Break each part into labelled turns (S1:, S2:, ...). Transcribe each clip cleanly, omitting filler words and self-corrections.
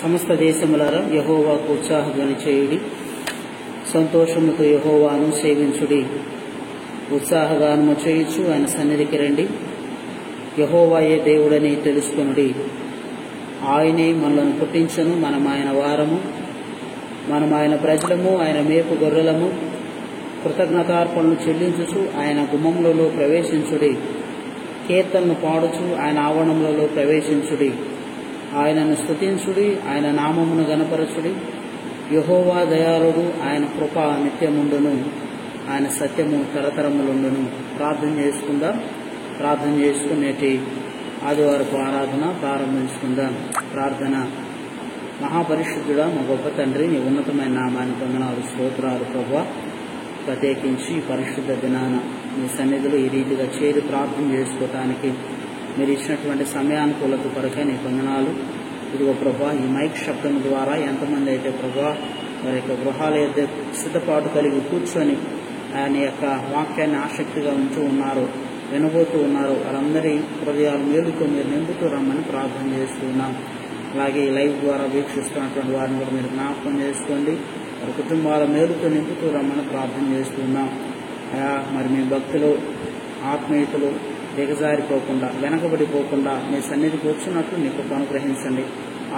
S1: సమస్త దేశములారా యెహోవాకు ఉత్సాహధ్వని చేయుడి, సంతోషముతో యెహోవాను సేవించుడి. ఉత్సాహగానము చేయుచు ఆయన సన్నిధికి రండి. యెహోవాయే దేవుడని తెలుసుకొనుడి. ఆయనే మనలను పుట్టించను, మనం ఆయన వారము, మనం ఆయన ప్రజలము, ఆయన మేపు గొర్రెలము. కృతజ్ఞతార్పణలు చెల్లించుచు ఆయన గుమ్మములలో ప్రవేశించుడి. కీర్తనలు పాడుచు ఆయన ఆవరణములలో ప్రవేశించుడి. ఆయనను స్తుతించుడి, ఆయన నామమును గణపరచుడి. యెహోవా దయాళుడు, ఆయన కృప నిత్యముండును, ఆయన సత్యము తరతరములుండును. ప్రార్థన చేసుకుందాం. ప్రార్థన చేసుకుని నేటి ఆదివారపు ఆరాధన ప్రారంభించుకుందాం. ప్రార్థన. మహాపరిశుద్ధుడా, మా గొప్ప తండ్రి, నీ ఉన్నతమైన నామానికి వందనాలు, స్తోత్రాలు ప్రభువా. ప్రత్యేకించి పరిశుద్ధ దినాన మీ సన్నిధిలో ఈ రీతిగా చేరి ప్రార్థన చేసుకోవటానికి మీరు ఇచ్చినటువంటి సమయానుకూలత కొరకే నీ వందనాలు. ఇదిగో ప్రభా, ఈ మైక్ శబ్దం ద్వారా ఎంతమంది అయితే ప్రభా వారి యొక్క గృహాల యొక్క సిద్ధపాటు కలిగి కూర్చొని ఆయన యొక్క వాక్యాన్ని ఆసక్తిగా ఉంటూ ఉన్నారు, వినబోతూ ఉన్నారు, వారందరి హృదయాలు మేలుతో మీరు నింపుతూ రమ్మని ప్రార్థన చేస్తున్నాం. అలాగే ఈ లైవ్ ద్వారా వీక్షిస్తున్నటువంటి వారిని కూడా మీరు జ్ఞాపకం చేసుకోండి, వారి కుటుంబాల మేలుతో నింపుతూ రమ్మని ప్రార్థన చేస్తున్నాం. మరి మీ భక్తులు, ఆత్మీయతలు దిగజారిపోకుండా, వెనకబడిపోకుండా మీ సన్నిధికి వచ్చినట్లు మీకు అనుగ్రహించండి.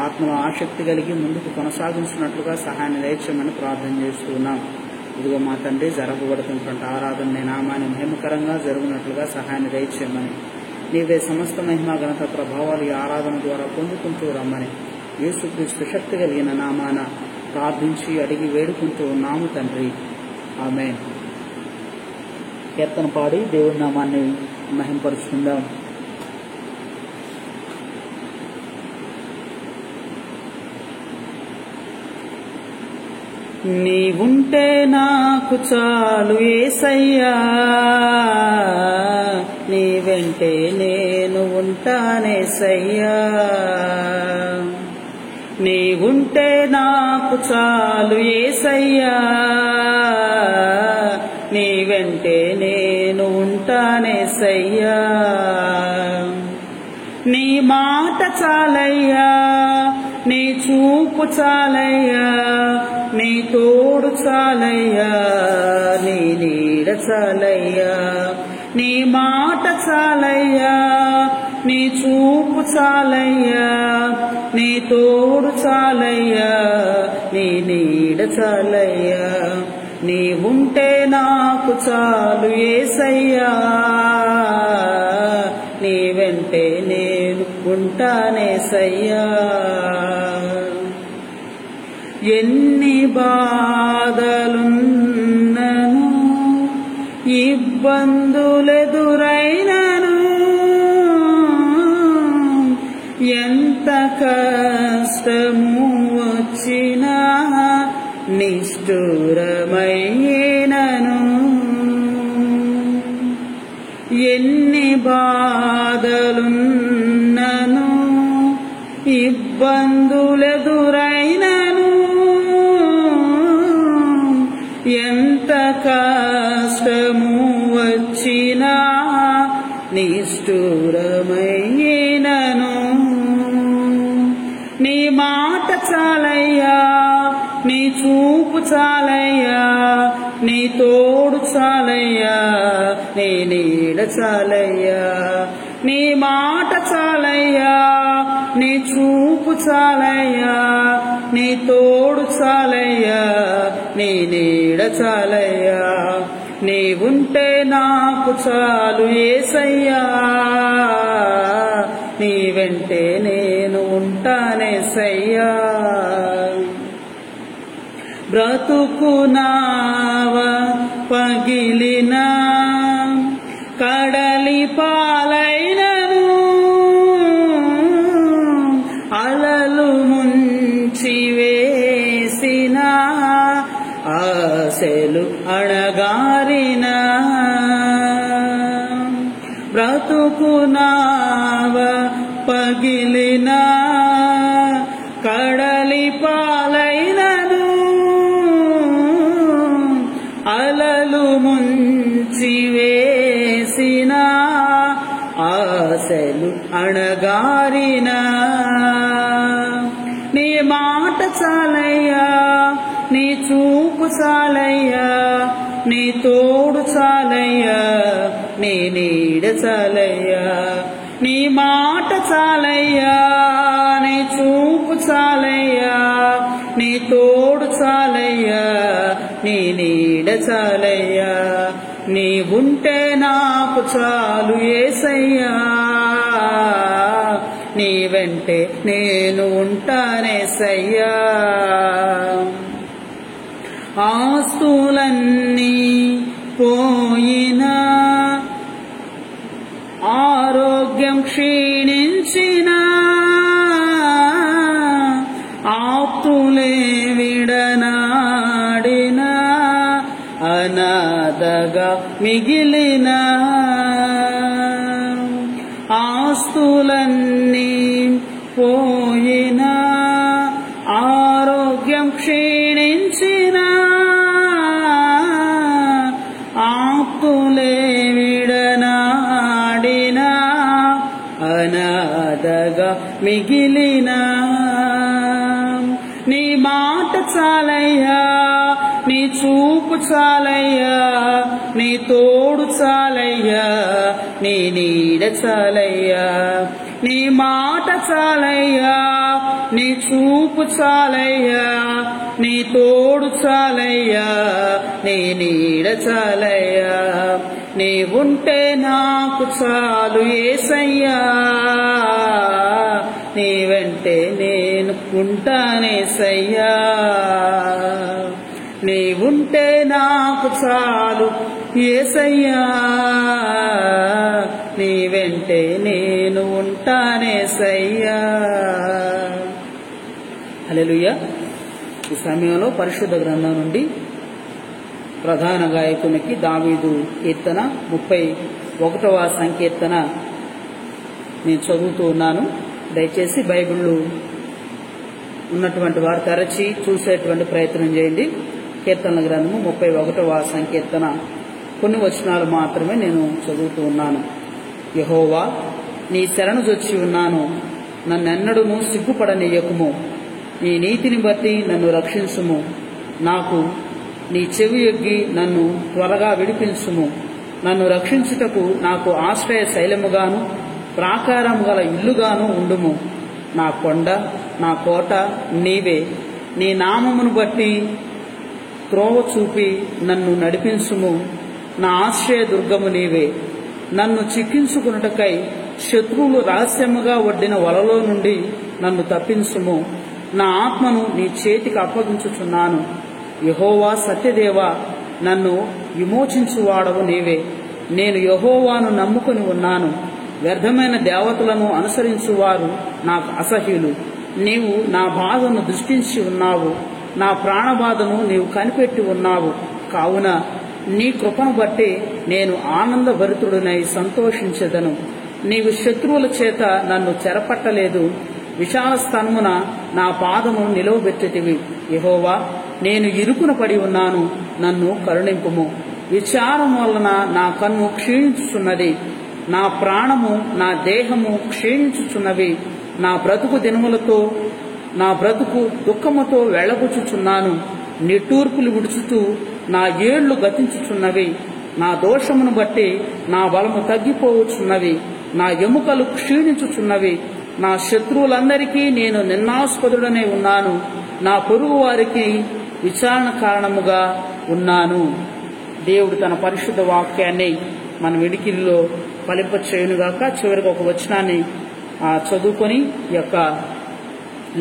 S1: ఆత్మలో ఆసక్తి కలిగి ముందుకు కొనసాగించినట్లుగా సహాయాన్ని దయచేయమని ప్రార్థన చేస్తున్నాం. ఇదిగో మా తండ్రి, జరగబడుతున్నటువంటి ఆరాధన నీ నామాన్ని మహిమకరంగా జరుగునట్లుగా సహాయాన్ని దయచేయమని, నీవే సమస్త మహిమ ఘనత ప్రభావాలు ఈ ఆరాధన ద్వారా పొందుకుంటూ రమ్మని యేసుక్రీస్తు శక్తి కలిగిన నామాన ప్రార్థించి అడిగి వేడుకుంటూ ఉన్నాము తండ్రి, ఆమేన్. కీర్తన పాడి దేవుడి నామాన్ని మహింపరుచుకుందాం. నీవుంటే నాకు చాలు యేసయ్యా, నీ వెంటే నేను ఉంటానేసయ్యా. నీవుంటే నాకు చాలు యేసయ్యా, నీ వెంటే నేను ఉంటానేసయ్యా. నీ మాట చాలయ్యా, నీ చూపు చాలయ్యా, నీ తోడు చాలయ్యా, నీ నీడ చాలయ్యా. నీ మాట చాలయ్యా, నీ చూపు చాలయ్యా, నీ తోడు చాలయ్యా, నీ నీడ చాలయ్యా. నీవుంటే నాకు చాలు యేసయ్యా, నీ వెంటే నేను ఉంటానేసయ్యా. ఎన్ని బాధలున్నను, ఇబ్బందులెదురైనను, ఎంత కష్టము వచ్చినా నిష్ఠురమైనను, ఎన్ని బాధలున్నను, ఇబ్బందులెదురైనను, ఎంత కష్టము వచ్చినా నిష్ఠురమైనను. నీ మాట చాలయ్యా, నీ చూపు చాలయ్యా, నీ తోడు చాలయ్యా, నీ నీడ చాలయ్యా. నీ మాట చాలయ్యా, నీ చూపు చాలయ్యా, నీ తోడు చాలయ్యా, నీ నీడ చాలయ్యా. నీవుంటే నాకు చాలు యేసయ్యా, నీ వెంటే నేను ఉంటానేసయ్యా. బ్రతుకునావ పగిలిన కడలి పాలైనను, అలలు ముంచి వేసిన ఆశలు అణగారిన, బ్రతుకునావ పగిలిన కడలి పాలైనను, అలలు ముంచి వేసిన ఆశలు అణగారిన. నీ చాలయ్యా, నీ చూపు చాలయ్యా, నీ తోడు చాలయ్యా, నీ నీడ చాలయ్యా, నీ మాట చాలయ్యా, నీ చూపు చాలయ్యా, నీ తోడు చాలయ్యా, నీ నీడ చాలయ్యా, నీవుంటే నాకు చాలు యేసయ్యా, నీ వెంటే నేను ఉంటానేసయ్యా. ఆస్తులన్నీ పోయినా, ఆరోగ్యం క్షీణించినా, ఆప్తులే విడనాడినా, అనాథగా మిగిలిన ఆస్తులన్నీ పోయినా, ఆరోగ్యం క్షీణించినా, ఆప్తులే విడనాడినా, అనాథగా మిగిలిన నీ మాట చాలయ్యా, నీ చూపు చాలయ్యా, నీ తోడు చాలయ్యా, నీ నీడ చాలయ్యా, నీ మాట చాలయ్యా, నీ చూపు చాలయ్యా, నీ తోడు చాలయ్యా, నీ నీడ చాలయ్యా, నీవుంటే నాకు చాలు యేసయ్యా, నీ వెంటే నేను ఉంటానేసయ్యా, నీవుంటే నాకు చాలు యేసయ్యా, నీ వెంటే నేను ఉంటానేసయ్యా. హల్లెలూయా. ఈ సమయంలో పరిశుద్ధ గ్రంథం నుండి ప్రధాన గాయకునికి దావీదు కీర్తన 31వ సంకీర్తన నేను చదువుతూ ఉన్నాను. దయచేసి బైబిళ్ళు ఉన్నటువంటి వారు తరచి చూసేటువంటి ప్రయత్నం చేయండి. కీర్తనల గ్రంథము 31వ సంకీర్తన కొన్ని వచనాలు మాత్రమే నేను చదువుతూ ఉన్నాను. యెహోవా, నీ శరణు జొచ్చి ఉన్నాను, నన్నెన్నడూను సిగ్గుపడనీయకుము, నీ నీతిని బట్టి నన్ను రక్షించుము, నాకు నీ చెవి యొగ్గి నన్ను త్వరగా విడిపించుము, నన్ను రక్షించుటకు నాకు ఆశ్రయ శైలముగాను ప్రాకారం గల ఇల్లుగాను ఉండుము, నా కొండ నా కోట నీవే, నీ నామమును బట్టి త్రోవ చూపి నన్ను నడిపించుము, నా ఆశ్రయ దుర్గము నీవే, నన్ను చిక్కించుకున్నటకై శత్రువులు రహస్యముగా ఒడ్డిన వలలో నుండి నన్ను తప్పించుము, నా ఆత్మను నీ చేతికి అప్పగించుచున్నాను. యెహోవా సత్యదేవా, నన్ను విమోచించువాడవు నీవే, నేను యెహోవాను నమ్ముకొని ఉన్నాను. వ్యర్థమైన దేవతలను అనుసరించువారు నాకు అసహ్యులు. నీవు నా బాధను దృష్టించి ఉన్నావు, నా ప్రాణబాధను నీవు కనిపెట్టి ఉన్నావు. కావున నీ కృపను బట్టి నేను ఆనందభరితుడినై సంతోషించెదను. నీవు శత్రువుల చేత నన్ను చెరపట్టలేదు, విశాల స్థలమున నా పాదమును నిలవబెట్టితివి. యెహోవా, నేను ఇరుకున పడి ఉన్నాను, నన్ను కరుణింపుము. విచారం వలన నా కన్ను క్షీణించుచున్నది, నా ప్రాణము నా దేహము క్షీణించుచున్నవి. నా బ్రతుకు దుఃఖముతో వెళ్ళబుచ్చుచున్నాను. నిట్టూర్పులు విడుచుతూ నా ఏళ్లు గతించుచున్నవి. నా దోషమును బట్టి నా బలము తగ్గిపోవచ్చున్నవి, నా ఎముకలు క్షీణించుచున్నవి. నా శత్రువులందరికీ నేను నిందాస్పదుడనే ఉన్నాను, నా పొరుగు వారికి విచారణ కారణముగా ఉన్నాను. దేవుడు తన పరిశుద్ధ వాక్యాన్ని మన వినికిడిలో ఫలింపచేయునుగాక. చివరికి ఒక వచనాన్ని చదువుకొని ఈ యొక్క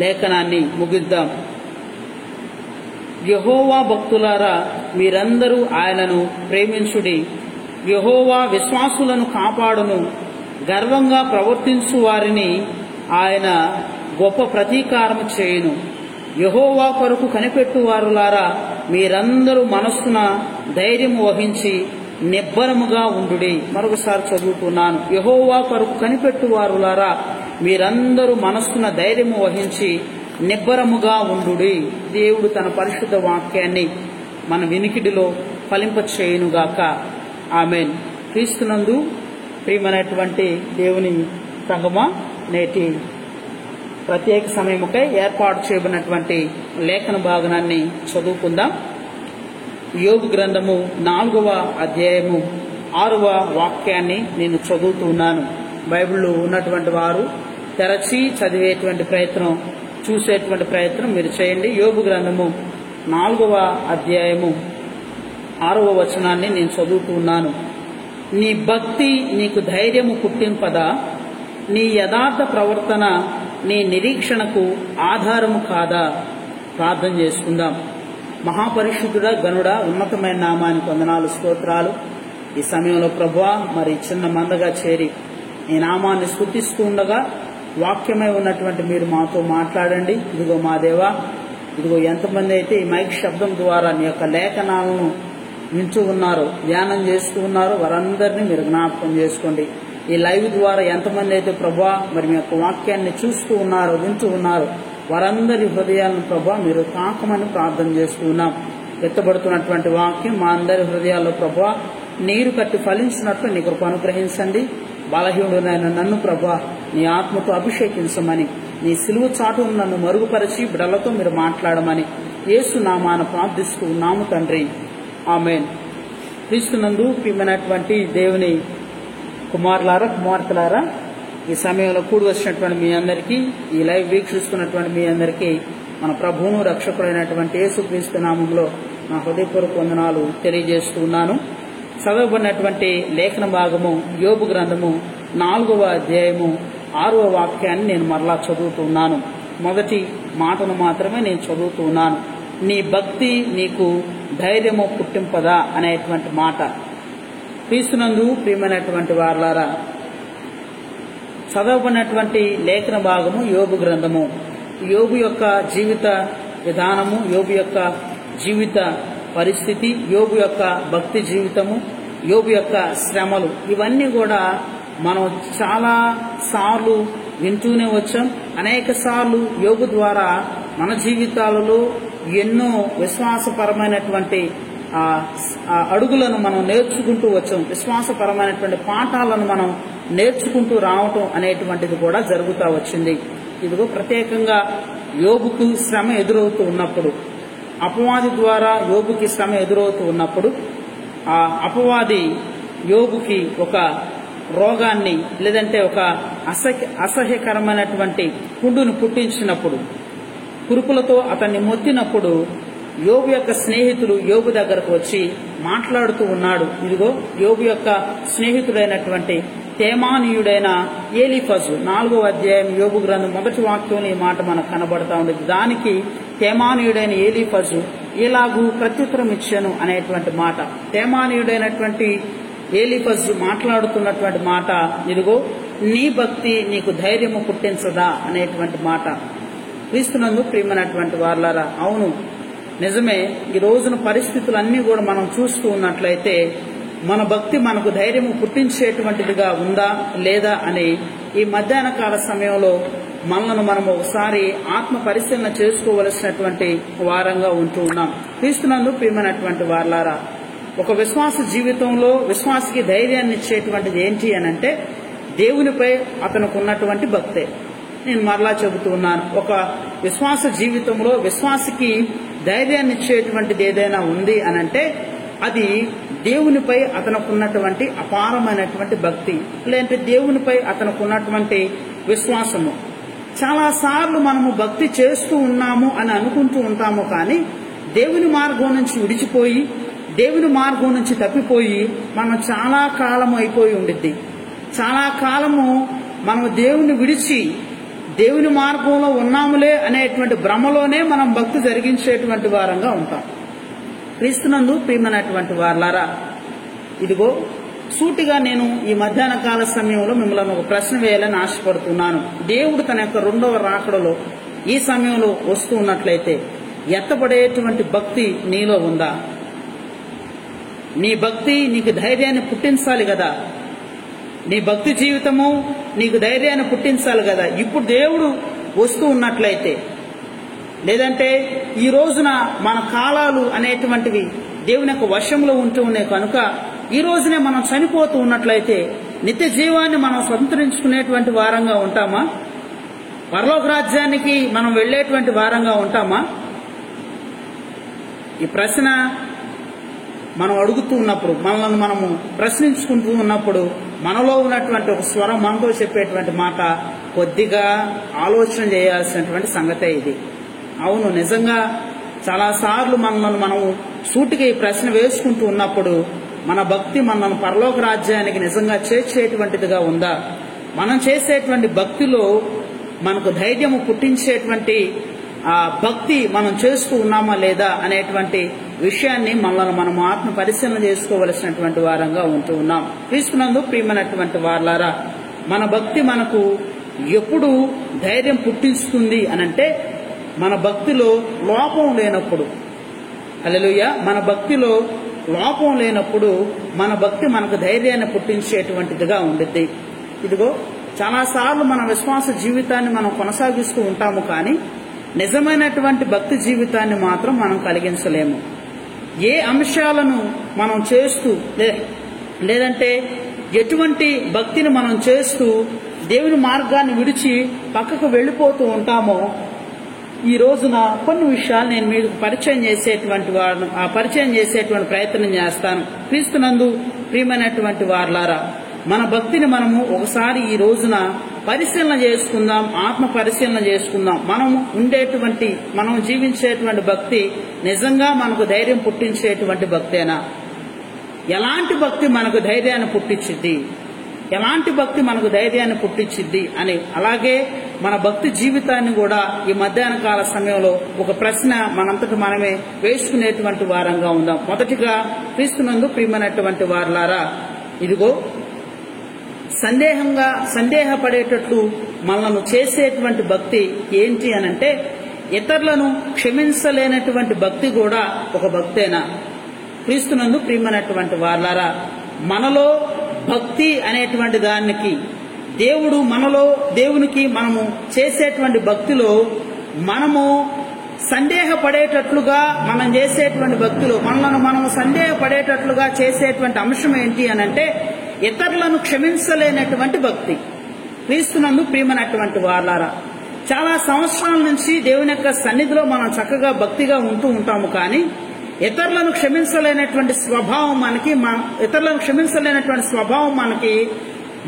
S1: లేఖనాన్ని ముగిద్దాం. యెహోవా భక్తులారా, మీరందరూ ఆయనను ప్రేమించుడి. యెహోవా విశ్వాసులను కాపాడును. గర్వంగా ప్రవర్తించు వారిని ఆయన గొప్ప ప్రతీకారము చేయును. యెహోవా కొరకు కనిపెట్టువారులారా, మీరందరూ మనస్సున ధైర్యము వహించి నిబ్బరముగా ఉండుడి. మరొకసారి చదువుతున్నాను. యెహోవా కొరకు కనిపెట్టువారులారా, మీరందరూ మనస్సున ధైర్యము వహించి నిబ్బరముగా ఉండుడి. దేవుడు తన పరిశుద్ధ వాక్యాన్ని మన వినికిడిలో ఫలింపచేయునుగాక. ఆమేన్. క్రీస్తునందు ప్రియమైనటువంటి దేవుని సంగమా, నేటి ప్రత్యేక సమయముకై ఏర్పాటు చేయబడినటువంటి లేఖన భాగాన్ని చదువుకుందాం. యోబు గ్రంథము 4వ అధ్యాయము 6వ వాక్యాన్ని నేను చదువుతున్నాను. బైబిల్లో ఉన్నటువంటి వారు తెరచి చదివేటువంటి ప్రయత్నం, చూసేటువంటి ప్రయత్నం మీరు చేయండి. యోబు గ్రంథము 4వ అధ్యాయము 6వ వచనాన్ని నేను చదువుతున్నాను. నీ భక్తి నీకు ధైర్యము పుట్టింపదా? నీ యథార్థ ప్రవర్తన నీ నిరీక్షణకు ఆధారము కాదా? ప్రార్థన చేసుకుందాం. మహాపరిశుద్ధుడా, గనుడా, ఉన్నతమైన నామానికి వందనాలు, స్తోత్రాలు. ఈ సమయంలో ప్రభువా, మరి చిన్న మందగా చేరి ఈ నామాన్ని స్తుతిస్తూ ఉండగా వాక్యమై ఉన్నటువంటి మీరు మాతో మాట్లాడండి. ఇదిగో మా దేవా, ఇదిగో ఎంతమంది అయితే ఈ మైక్ శబ్దం ద్వారా నీ యొక్క లేఖనాలను వింటూ ఉన్నారో, ధ్యానం చేస్తూ ఉన్నారో వారందరినీ మీరు జ్ఞాపకం చేసుకోండి. ఈ లైవ్ ద్వారా ఎంతమంది అయితే ప్రభువా మరి మీ యొక్క వాక్యాన్ని చూస్తూ ఉన్నారో, వింటూ ఉన్నారో వారందరి హృదయాలను ప్రభువా మీరు తాకమని ప్రార్థన చేస్తూ ఉన్నాం. ఎత్తబడుతున్నటువంటి వాక్యం మా అందరి హృదయాల్లో ప్రభువా నీరు కట్టి ఫలించినట్లు నీ కృప అనుగ్రహించండి. బలహీనుడైన నన్ను ప్రభువా నీ ఆత్మతో అభిషేకించమని, నీ సిలువ చాటును నన్ను మరుగుపరిచి బిడలతో మీరు మాట్లాడమని యేసు నామాన ప్రార్థిస్తూ ఉన్నాము తండ్రి, ఆమేన్. క్రీస్తునందు ప్రియమైనటువంటి దేవుని కుమారులారా, కుమార్తెలారా, ఈ సమయంలో కూడి వచ్చినటువంటి మీ అందరికీ, ఈ లైవ్ వీక్షిస్తున్నటువంటి మీ అందరికీ మన ప్రభువును రక్షకుడైనటువంటి యేసుక్రీస్తు నామంలో నా హృదయపూర్వక వందనాలు తెలియజేస్తూ ఉన్నాను. చదవబడినటువంటి లేఖన భాగము యోబు గ్రంథము 4వ అధ్యాయము 6వ వాక్యాన్ని నేను మరలా చదువుతున్నాను. మొదటి మాటను మాత్రమే నేను చదువుతున్నాను. నీ భక్తి నీకు ధైర్యము పుట్టింపదా అనేటువంటి మాట. క్రీస్తునందు ప్రియమైనటువంటి వారలారా, చదవబడినటువంటి లేఖన భాగము యోబు గ్రంథము. యోబు యొక్క జీవిత విధానము, యోబు యొక్క జీవిత పరిస్థితి, యోబు యొక్క భక్తి జీవితము, యోబు యొక్క శ్రమలు, ఇవన్నీ కూడా మనం చాలా సార్లు వింటూనే వచ్చాం. అనేక సార్లు యోబు ద్వారా మన జీవితాలలో ఎన్నో విశ్వాసపరమైనటువంటి అడుగులను మనం నేర్చుకుంటూ వచ్చాం. విశ్వాసపరమైనటువంటి పాఠాలను మనం నేర్చుకుంటూ రావటం అనేటువంటిది కూడా జరుగుతూ వచ్చింది. ఇదిగో ప్రత్యేకంగా యోబుకు శ్రమ ఎదురవుతూ ఉన్నప్పుడు, అపవాది ద్వారా యోబుకి శ్రమ ఎదురవుతూ ఉన్నప్పుడు, ఆ అపవాది యోబుకి ఒక రోగాన్ని లేదంటే ఒక అసహ్యకరమైనటువంటి పుండును పుట్టించినప్పుడు, కురుపులతో అతన్ని మొత్తినప్పుడు యోబు యొక్క స్నేహితులు యోబు దగ్గరకు వచ్చి మాట్లాడుతూ ఉన్నాడు. ఇదిగో యోబు యొక్క స్నేహితుడైనటువంటి తేమానీయుడైన ఏలీఫజు, 4వ అధ్యాయం యోబు గ్రంథం మొదటి వాక్యంలో ఈ మాట మనకు కనబడతా ఉండేది. దానికి తేమానీయుడైన ఏలీఫజు ఇలాగూ ప్రత్యుత్తరం ఇచ్చాను అనేటువంటి మాట. తేమానీయుడైనటువంటి ఏలీఫజు మాట్లాడుతున్నటువంటి మాట, ఇదిగో నీ భక్తి నీకు ధైర్యము పుట్టించదా అనేటువంటి మాట. క్రీస్తునందు ప్రియమైనటువంటి వారలారా, అవును నిజమే. ఈ రోజున పరిస్థితులన్నీ కూడా మనం చూస్తూ ఉన్నట్లయితే మన భక్తి మనకు ధైర్యము పుట్టించేటువంటిదిగా ఉందా లేదా అని ఈ మధ్యాహ్న కాల సమయంలో మనలను మనం ఒకసారి ఆత్మ పరిశీలన చేసుకోవలసినటువంటి వారంగా ఉంటూ ఉన్నాం. క్రీస్తునందు ప్రియమైనటువంటి వారలారా, ఒక విశ్వాస జీవితంలో విశ్వాసికి ధైర్యాన్ని ఇచ్చేటువంటిది ఏంటి అని అంటే దేవునిపై అతనికి ఉన్నటువంటి భక్తే. నేను మరలా చెబుతూ ఉన్నాను, ఒక విశ్వాస జీవితంలో విశ్వాసికి ధైర్యాన్ని ఇచ్చేటువంటిది ఏదైనా ఉంది అని అంటే అది దేవునిపై అతనికి ఉన్నటువంటి అపారమైనటువంటి భక్తి, లేదంటే దేవునిపై అతనికి ఉన్నటువంటి విశ్వాసము. చాలా సార్లు మనము భక్తి చేస్తూ ఉన్నాము అని అనుకుంటూ ఉంటాము, కానీ దేవుని మార్గం నుంచి విడిచిపోయి దేవుని మార్గం నుంచి తప్పిపోయి మనం చాలా కాలం అయిపోయి ఉండిద్ది. చాలా కాలము మనం దేవుని విడిచి దేవుని మార్గంలో ఉన్నాములే అనేటువంటి భ్రమలోనే మనం భక్తి జరిగించేటువంటి వారంగా ఉంటాం. క్రీస్తునందు ప్రియమైనటువంటి వారలారా, ఇదిగో సూటిగా నేను ఈ మధ్యాహ్న కాల సమయంలో మిమ్మల్ని ఒక ప్రశ్న వేయాలని ఆశపడుతున్నాను. దేవుడు తన యొక్క 2వ రాకడలో ఈ సమయంలో వస్తూ ఉన్నట్లయితే ఎత్తబడేటువంటి భక్తి నీలో ఉందా? నీ భక్తి నీకు ధైర్యాన్ని పుట్టించాలి కదా. నీ భక్తి జీవితము నీకు ధైర్యాన్ని పుట్టించాలి కదా. ఇప్పుడు దేవుడు వస్తూ ఉన్నట్లయితే, లేదంటే ఈ రోజున మన కాలాలు అనేటువంటివి దేవుని యొక్క వశంలో ఉంటూ ఉన్నాయి కనుక ఈ రోజునే మనం చనిపోతూ ఉన్నట్లయితే నిత్య జీవాన్ని మనం సంతరించుకునేటువంటి వారంగా ఉంటామా? పరలోక రాజ్యానికి మనం వెళ్ళేటువంటి వారంగా ఉంటామా? ఈ ప్రశ్న మనం అడుగుతూ ఉన్నప్పుడు, మనల్ని మనము ప్రశ్నించుకుంటూ ఉన్నప్పుడు మనలో ఉన్నటువంటి ఒక స్వరం మనతో చెప్పేటువంటి మాట కొద్దిగా ఆలోచన చేయాల్సినటువంటి సంగతే ఇది. అవును, నిజంగా చాలాసార్లు మనల్ని మనము సూటిగా ఈ ప్రశ్న వేసుకుంటూ ఉన్నప్పుడు మన భక్తి మనల్ని పరలోక రాజ్యానికి నిజంగా చేర్చేటువంటిదిగా ఉందా? మనం చేసేటువంటి భక్తిలో మనకు ధైర్యము పుట్టించేటువంటి ఆ భక్తి మనం చేస్తూ ఉన్నామా లేదా అనేటువంటి విషయాన్ని మనల్ని మనం ఆత్మ పరిశీలన చేసుకోవలసినటువంటి వారంగా ఉంటూ ఉన్నాం. క్రీస్తునందు ప్రియమైనటువంటి వారలారా, మన భక్తి మనకు ఎప్పుడు ధైర్యం పుట్టిస్తుంది అనంటే మన భక్తిలో లోపం లేనప్పుడు. హల్లెలూయా. మన భక్తిలో లోపం లేనప్పుడు మన భక్తి మనకు ధైర్యాన్ని పుట్టించేటువంటిదిగా ఉండిద్ది. ఇదిగో చాలాసార్లు మన విశ్వాస జీవితాన్ని మనం కొనసాగిస్తూ ఉంటాము, కానీ నిజమైనటువంటి భక్తి జీవితాన్ని మాత్రం మనం కలిగించలేము. ఏ అంశాలను మనం చేస్తూ లేదంటే ఎటువంటి భక్తిని మనం చేస్తూ దేవుని మార్గాన్ని విడిచి పక్కకు వెళ్ళిపోతూ ఉంటామో, ఈ రోజున కొన్ని విషయాలు నేను మీకు పరిచయం చేసేటువంటి ప్రయత్నం చేస్తాను. క్రీస్తునందు ప్రియమైనటువంటి వారలారా, మన భక్తిని మనము ఒకసారి ఈ రోజున పరిశీలన చేసుకుందాం, ఆత్మ పరిశీలన చేసుకుందాం. మనం జీవించేటువంటి భక్తి నిజంగా మనకు ధైర్యం పుట్టించేటువంటి భక్తేనా? ఎలాంటి భక్తి మనకు ధైర్యాన్ని పుట్టించిద్ది, ఎలాంటి భక్తి మనకు ధైర్యాన్ని పుట్టించిద్ది అని, అలాగే మన భక్తి జీవితాన్ని కూడా ఈ మధ్యాహ్న కాల సమయంలో ఒక ప్రశ్న మనంతటి మనమే వేసుకునేటువంటి వారంగా ఉందాం. మొదటిగా క్రీస్తునందు ప్రియమైనటువంటి వారలారా, ఇదిగో సందేహపడేటట్లు మనల్ని చేసేటువంటి భక్తి ఏంటి అనంటే, ఇతరులను క్షమించలేనటువంటి భక్తి కూడా ఒక భక్తేనా? క్రీస్తునందు ప్రియమైనటువంటి వారలారా, మనలో భక్తి అనేటువంటి దానికి దేవునికి మనము చేసేటువంటి భక్తిలో మనము సందేహపడేటట్లుగా మనం చేసేటువంటి భక్తిలో మనము సందేహపడేటట్లుగా చేసేటువంటి అంశం ఏంటి అనంటే ఇతరులను క్షమించలేనటువంటి భక్తి. క్రీస్తునందు ప్రియమైనటువంటి వారలారా, చాలా సంవత్సరాల నుంచి దేవుని యొక్క సన్నిధిలో మనం చక్కగా భక్తిగా ఉంటూ ఉంటాము, కానీ ఇతరులను క్షమించలేనటువంటి స్వభావం మనకి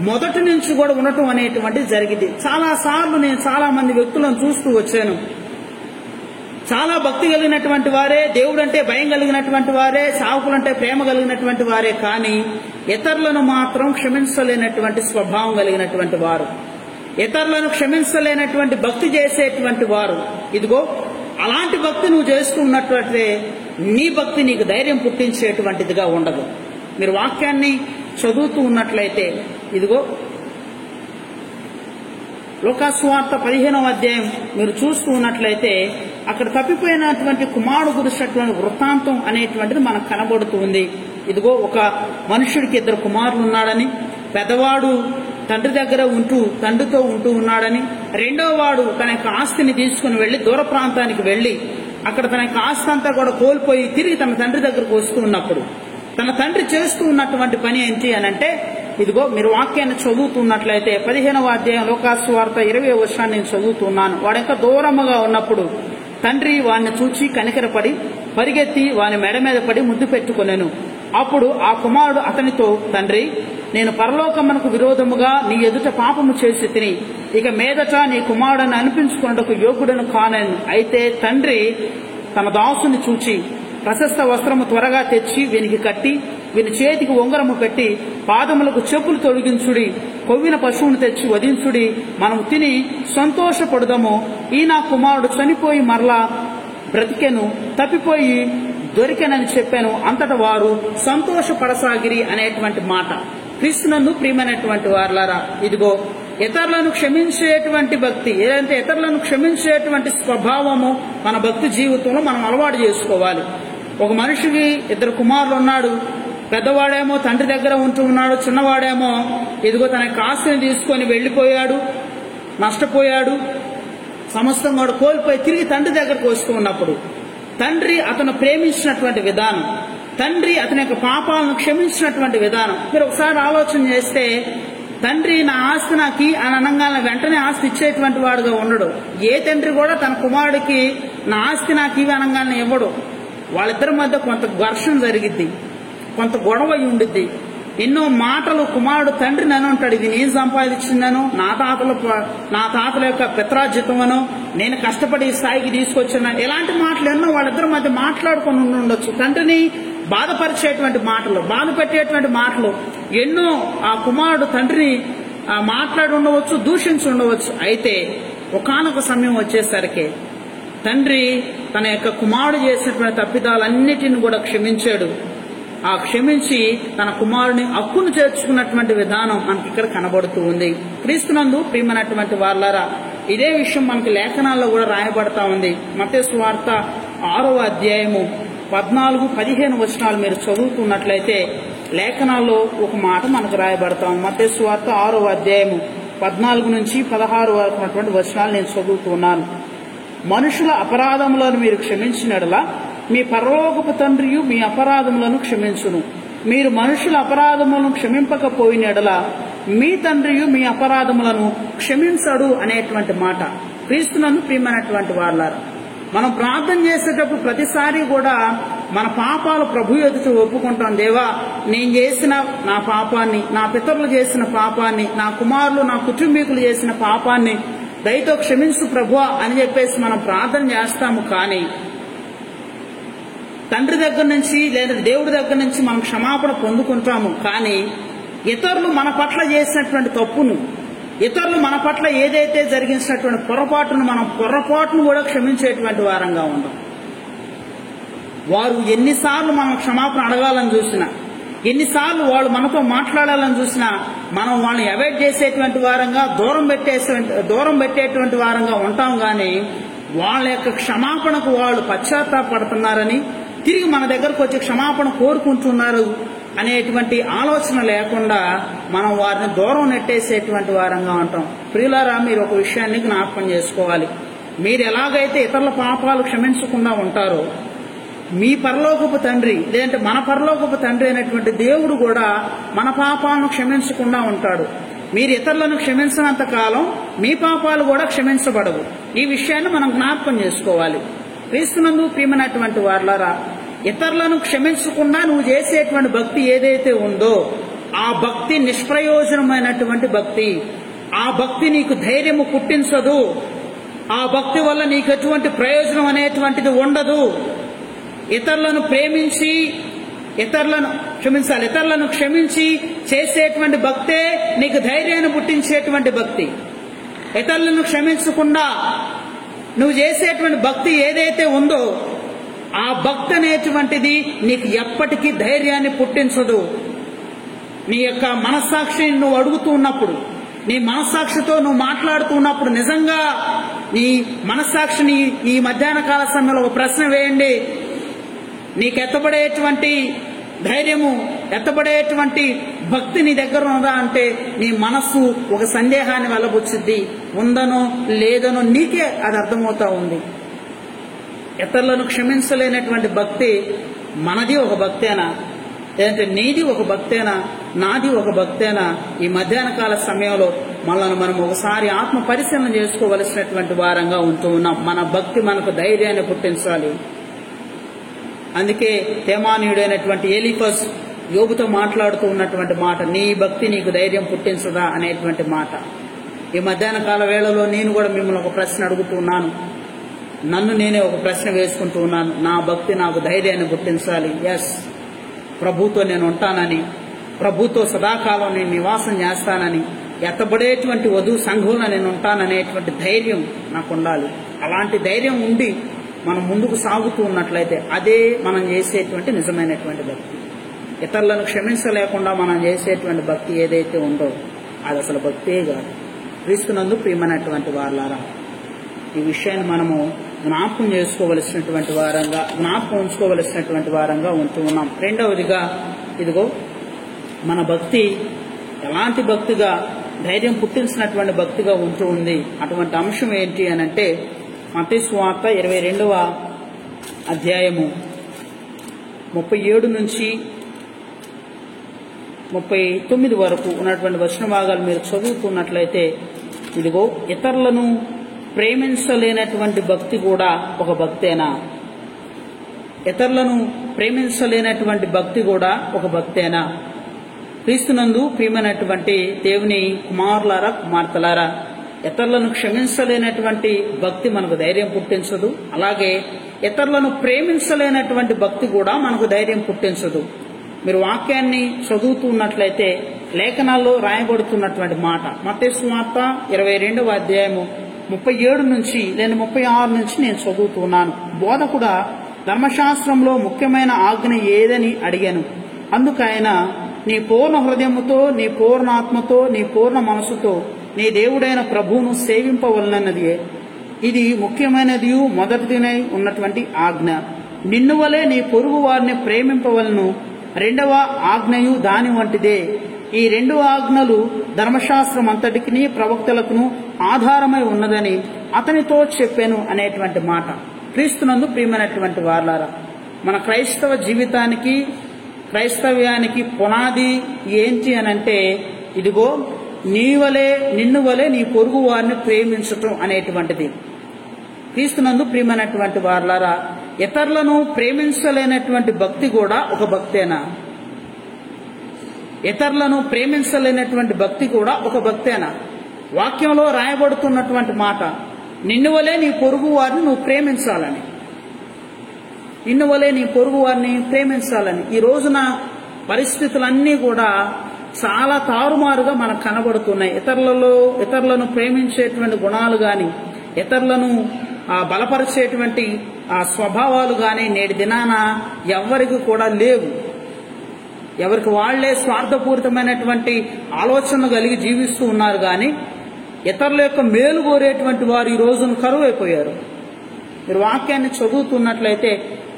S1: మొదటి నుంచి కూడా ఉండటం అనేటువంటిది జరిగింది. చాలాసార్లు నేను చాలా మంది వ్యక్తులను చూస్తూ వచ్చాను. చాలా భక్తి కలిగినటువంటి వారే, దేవుడంటే భయం కలిగినటువంటి వారే, సావుకులంటే ప్రేమ కలిగినటువంటి వారే, కానీ ఇతరులను మాత్రం క్షమించలేనటువంటి స్వభావం కలిగినటువంటి వారు, ఇతరులను క్షమించలేనటువంటి భక్తి చేసేటువంటి వారు. ఇదిగో అలాంటి భక్తి నువ్వు చేస్తూ ఉన్నట్లయితే నీ భక్తి నీకు ధైర్యం పుట్టించేటువంటిదిగా ఉండదు. మీరు వాక్యాన్ని చదువుతూ ఉన్నట్లయితే, ఇదిగో లోకాసువార్త 15వ అధ్యాయం మీరు చూస్తూ ఉన్నట్లయితే అక్కడ తప్పిపోయినటువంటి కుమారుడు గురించినటువంటి వృత్తాంతం అనేటువంటిది మనకు కనబడుతూ ఉంది. ఇదిగో ఒక మనుషుడికి 2 కుమారులు ఉన్నాడని, పెద్దవాడు తండ్రి దగ్గర తండ్రితో ఉంటూ ఉన్నాడని, రెండో వాడు తన యొక్క ఆస్తిని తీసుకుని వెళ్లి దూర ప్రాంతానికి వెళ్లి అక్కడ తన యొక్క ఆస్తి అంతా కూడా కోల్పోయి తిరిగి తన తండ్రి దగ్గరకు వస్తూ ఉన్నప్పుడు తన తండ్రి చేస్తూ ఉన్నటువంటి పని ఏంటి అనంటే, ఇదిగో మీరు వాక్యాన్ని చదువుతున్నట్లయితే 15వ అధ్యాయం లోకాసువార్త 20వ వచనాన్ని నేను చదువుతున్నాను. వాడు ఇంకా దూరముగా ఉన్నప్పుడు తండ్రి వాడిని చూచి కనికరపడి పరిగెత్తి వాని మెడ మీద పడి ముద్దు పెట్టుకొనెను. అప్పుడు ఆ కుమారుడు అతనితో, తండ్రి, నేను పరలోకమునకు విరోధముగా నీ ఎదుట పాపము చేసి తిని ఇక మీదట నీ కుమారుడని అనిపించుకున్నటకు యోగ్యుడను కానెను. అయితే తండ్రి తన దాసుని చూచి ప్రశస్త వస్త్రము త్వరగా తెచ్చి వీనికి కట్టి వీని చేతికి ఉంగరము పెట్టి పాదములకు చెప్పులు తొలగించుడి, కొవ్విన పశువును తెచ్చి వధించుడి, మనము తిని సంతోషపడుదాము. ఈ నా కుమారుడు చనిపోయి మరలా బ్రతికెను, తప్పిపోయి దొరికెనని చెప్పాను. అంతటా వారు సంతోషపడసాగిరి అనేటువంటి మాట. క్రీస్తునందు ప్రియమైనటువంటి వారలారా, ఇదిగో ఇతరులను క్షమించేటువంటి భక్తి, ఏదంటే ఇతరులను క్షమించేటువంటి స్వభావము మన భక్తి జీవితంలో మనం అలవాటు చేసుకోవాలి. ఒక మనిషికి 2 కుమారులు ఉన్నాడు. పెద్దవాడేమో తండ్రి దగ్గర ఉంటూ ఉన్నాడు, చిన్నవాడేమో ఇదిగో తన ఆస్తిని తీసుకొని వెళ్లిపోయాడు, నష్టపోయాడు, సమస్తం కూడా కోల్పోయి తిరిగి తండ్రి దగ్గరకు వస్తూ ఉన్నప్పుడు తండ్రి అతను ప్రేమించినటువంటి విధానం, తండ్రి అతని యొక్క పాపాలను క్షమించినటువంటి విధానం మీరు ఒకసారి ఆలోచన చేస్తే, తండ్రి నా ఆస్తి నాకు అని అనగానే వెంటనే ఆస్తి ఇచ్చేటువంటి వాడుగా ఉండడు. ఏ తండ్రి కూడా తన కుమారుడికి నా ఆస్తి నాకు ఇవి అనగానే ఇవ్వడు. వాళ్ళిద్దరి మధ్య కొంత ఘర్షణ జరిగిద్ది, కొంత గొడవ ఉండిద్ది. ఎన్నో మాటలు కుమారుడు తండ్రిని అని ఉంటాడు, ఇది నేను సంపాదించిందను, నా తాతల యొక్క పిత్రార్జితమను, నేను కష్టపడి ఈ స్థాయికి తీసుకొచ్చాను, ఇలాంటి మాటలు ఎన్నో వాళ్ళిద్దరి మధ్య మాట్లాడుకొని ఉండొచ్చు. తండ్రిని బాధపరిచేటువంటి మాటలు, బాధ పెట్టేటువంటి మాటలు ఎన్నో ఆ కుమారుడు తండ్రిని మాట్లాడి ఉండవచ్చు, దూషించి ఉండవచ్చు. అయితే ఒకానొక సమయం వచ్చేసరికి తండ్రి తన యొక్క కుమారుడు చేసినటువంటి తప్పిదాలన్నిటిని కూడా క్షమించాడు. ఆ క్షమించి తన కుమారుని హక్కును చేర్చుకున్నటువంటి విధానం మనకి ఇక్కడ కనబడుతూ ఉంది. క్రీస్తునందు ప్రియమైనటువంటి వాళ్ళారా, ఇదే విషయం మనకి లేఖనాల్లో కూడా రాయబడతా ఉంది. మత్తయి సువార్త 6వ అధ్యాయము 14-15 వచనాలు మీరు చదువుతున్నట్లయితే లేఖనాల్లో ఒక మాట మనకు రాయబడతాం. మత్తయి సువార్త 6వ అధ్యాయము 14 నుంచి 16 వరకు ఉన్నటువంటి వచనాలు నేను చదువుతున్నాను. మనుషుల అపరాధములను మీరు క్షమించినడలా మీ పరలోకపు తండ్రియు మీ అపరాధములను క్షమించును. మీరు మనుషుల అపరాధములను క్షమింపకపోయినడలా మీ తండ్రియు మీ అపరాధములను క్షమించడు అనేటువంటి మాట. క్రీస్తునందు ప్రియమైనటువంటి వాళ్ళారా, మనం ప్రార్థన చేసేటప్పుడు ప్రతిసారి కూడా మన పాపాలు ప్రభు ఎదుట ఒప్పుకుంటాం. దేవా, నేను చేసిన నా పాపాన్ని, నా పితరులు చేసిన పాపాన్ని, నా కుమారులు నా కుటుంబీకులు చేసిన పాపాన్ని దయతో క్షమించు ప్రభువా అని చెప్పేసి మనం ప్రార్థన చేస్తాము. కానీ తండ్రి దగ్గర నుంచి లేదా దేవుడి దగ్గర నుంచి మనం క్షమాపణ పొందుకుంటాము. కానీ ఇతరులు మన పట్ల చేసినటువంటి తప్పును, ఇతరులు మన పట్ల ఏదైతే జరిగించినటువంటి పొరపాటును కూడా క్షమించేటువంటి వారంగా ఉంటాం. వారు ఎన్నిసార్లు మనం క్షమాపణ అడగాలని చూసినా, ఎన్నిసార్లు వాళ్ళు మనతో మాట్లాడాలని చూసినా మనం వాళ్ళని అవాయిడ్ చేసేటువంటి వారంగా, దూరం పెట్టేటువంటి వారంగా ఉంటాం. కానీ వాళ్ళ యొక్క క్షమాపణకు వాళ్ళు పశ్చాత్తాపడుతున్నారని, తిరిగి మన దగ్గరకు వచ్చి క్షమాపణ కోరుకుంటున్నారు అనేటువంటి ఆలోచన లేకుండా మనం వారిని దూరం నెట్టేసేటువంటి వారంగా ఉంటాం. ప్రియులారా, మీరు ఒక విషయాన్ని జ్ఞాపకం చేసుకోవాలి. మీరు ఎలాగైతే ఇతరుల పాపాలు క్షమించకుండా ఉంటారో, మీ పరలోకపు తండ్రి లేదంటే మన పరలోకపు తండ్రి అయినటువంటి దేవుడు కూడా మన పాపాలను క్షమించకుండా ఉంటాడు. మీరు ఇతరులను క్షమించినంత కాలం మీ పాపాలు కూడా క్షమించబడవు. ఈ విషయాన్ని మనం జ్ఞాపకం చేసుకోవాలి. క్రీస్తునందు ప్రియమైనటువంటి వారలారా, ఇతరులను క్షమించకుండా నువ్వు చేసేటువంటి భక్తి ఏదైతే ఉందో ఆ భక్తి నిష్ప్రయోజనమైనటువంటి భక్తి. ఆ భక్తి నీకు ధైర్యము పుట్టించదు. ఆ భక్తి వల్ల నీకు ఎటువంటి ప్రయోజనం అనేటువంటిది ఉండదు. ఇతరులను ప్రేమించి ఇతరులను క్షమించి చేసేటువంటి భక్తే నీకు ధైర్యాన్ని పుట్టించేటువంటి భక్తి. ఇతరులను క్షమించకుండా నువ్వు చేసేటువంటి భక్తి ఏదైతే ఉందో ఆ భక్తి అనేటువంటిది నీకు ఎప్పటికీ ధైర్యాన్ని పుట్టించదు. నీ యొక్క మనస్సాక్షిని నువ్వు అడుగుతూ ఉన్నప్పుడు, నీ మనస్సాక్షితో నువ్వు మాట్లాడుతూ ఉన్నప్పుడు నిజంగా నీ మనస్సాక్షిని ఈ మధ్యాహ్న కాల సమయంలో ఒక ప్రశ్న వేయండి. నీకు ఎత్తబడేటువంటి ధైర్యము, ఎత్తబడేటువంటి భక్తి నీ దగ్గర ఉన్నదా అంటే నీ మనస్సు ఒక సందేహాన్ని వెల్లబుచ్చుద్ది. ఉందనో లేదనో నీకే అది అర్థమవుతా ఉంది. ఇతరులను క్షమించలేనటువంటి భక్తి మనది ఒక భక్తేనా, లేదంటే నీది ఒక భక్తేనా, నాది ఒక భక్తేనా? ఈ మధ్యాహ్న కాల సమయంలో మనల్ని మనం ఒకసారి ఆత్మ పరిశీలన చేసుకోవలసినటువంటి వారంగా ఉంటూ ఉన్నాం. మన భక్తి మనకు ధైర్యాన్ని పుట్టించాలి. అందుకే తేమానీయుడైనటువంటి ఎలీఫస్ యోబుతో మాట్లాడుతూ ఉన్నటువంటి మాట, నీ భక్తి నీకు ధైర్యం పుట్టించదా అనేటువంటి మాట. ఈ మధ్యాహ్న కాల వేళలో నేను కూడా మిమ్మల్ని ఒక ప్రశ్న అడుగుతున్నాను, నన్ను నేనే ఒక ప్రశ్న వేసుకుంటూ ఉన్నాను. నా భక్తి నాకు ధైర్యాన్ని పుట్టించాలి. ఎస్, ప్రభుతో నేను ఉంటానని, ప్రభుతో సదాకాలం నేను నివాసం చేస్తానని, ఎత్తబడేటువంటి వధువు సంఘంలో నేను ఉంటాననేటువంటి ధైర్యం నాకు ఉండాలి. అలాంటి ధైర్యం ఉండి మనం ముందుకు సాగుతూ ఉన్నట్లయితే అదే మనం చేసేటువంటి నిజమైనటువంటి భక్తి. ఇతరులను క్షమించలేకుండా మనం చేసేటువంటి భక్తి ఏదైతే ఉందో అది అసలు భక్తే కాదు. క్రీస్తునందు ప్రియమైనటువంటి వారలారా, ఈ విషయాన్ని మనము జ్ఞాపకం ఉంచుకోవలసినటువంటి వారంగా ఉంటూ ఉన్నాం. రెండవదిగా, ఇదిగో మన భక్తి ఎలాంటి భక్తిగా, ధైర్యం పుట్టించినటువంటి భక్తిగా ఉంటూ ఉంది. అటువంటి అంశం ఏంటి అని అంటే మత్తయి సువార్త 22వ అధ్యాయము 37 నుంచి 39 వరకు ఉన్నటువంటి వచన భాగాలు మీరు చదువుతున్నట్లయితే, ఇదిగో ఇతరులను ప్రేమించలేనటువంటి భక్తి కూడా ఒక భక్తేనా? ఇతరులను ప్రేమించలేనటువంటి భక్తి కూడా ఒక భక్తేనా? క్రీస్తునందు ప్రియమైనటువంటి దేవుని కుమారులారా, కుమార్తెలారా, ఇతరులను క్షమించలేనటువంటి భక్తి మనకు ధైర్యం పుట్టించదు. అలాగే ఇతరులను ప్రేమించలేనటువంటి భక్తి కూడా మనకు ధైర్యం పుట్టించదు. మీరు వాక్యాన్ని చదువుతున్నట్లయితే లేఖనాల్లో రాయబడుతున్నటువంటి మాట మత్తయి సువార్త 22వ అధ్యాయము 37 నుంచి లేదా 36 నుంచి నేను చదువుతున్నాను. బోధకుడా, ధర్మశాస్త్రంలో ముఖ్యమైన ఆజ్ఞ ఏదని అడిగాను. అందుకు ఆయన, నీ పూర్ణ హృదయముతో, నీ పూర్ణ ఆత్మతో, నీ పూర్ణ మనసుతో నీ దేవుడైన ప్రభువును సేవింపవలనన్నది ఇది ముఖ్యమైనది, మొదటిదినై ఉన్నటువంటి ఆజ్ఞ. నిన్ను వలె నీ పొరుగు వారిని ప్రేమింపవలను. రెండవ ఆజ్ఞయు దాని వంటిదే. ఈ 2 ఆజ్ఞలు ధర్మశాస్త్రం అంతటికి ప్రవక్తలకును ఆధారమై ఉన్నదని అతనితో చెప్పాను అనేటువంటి మాట. క్రీస్తునందు ప్రియమైనటువంటి వారలారా, మన క్రైస్తవ జీవితానికి, క్రైస్తవ్యానికి పునాది ఏంటి అనంటే, ఇదిగో నిన్ను వలె నీ పొరుగు వారిని ప్రేమించటం అనేటువంటిది. క్రీస్తునందు ప్రియమైనటువంటి వారలారా, ఇతరులను ప్రేమించలేనటువంటి భక్తి కూడా ఒక భక్తేనా? ఇతరులను ప్రేమించలేనటువంటి భక్తి కూడా ఒక భక్తేనా? వాక్యంలో రాయబడుతున్నటువంటి మాట, నిన్ను వలె నీ పొరుగు వారిని నువ్వు ప్రేమించాలని, నిన్ను వలె నీ పొరుగు వారిని ప్రేమించాలని. ఈ రోజున పరిస్థితులన్నీ కూడా చాలా తారుమారుగా మనకు కనబడుతున్నాయి. ఇతరులను ప్రేమించేటువంటి గుణాలు గాని, ఇతరులను బలపరిచేటువంటి స్వభావాలు గాని నేటి దినాన ఎవరికి కూడా లేవు. ఎవరికి వాళ్లే స్వార్థపూరితమైనటువంటి ఆలోచనలు కలిగి జీవిస్తూ ఉన్నారు గాని ఇతరుల యొక్క మేలు కోరేటువంటి వారు ఈ రోజున కరువైపోయారు. మీరు వాక్యాన్ని చదువుతున్నట్లయితే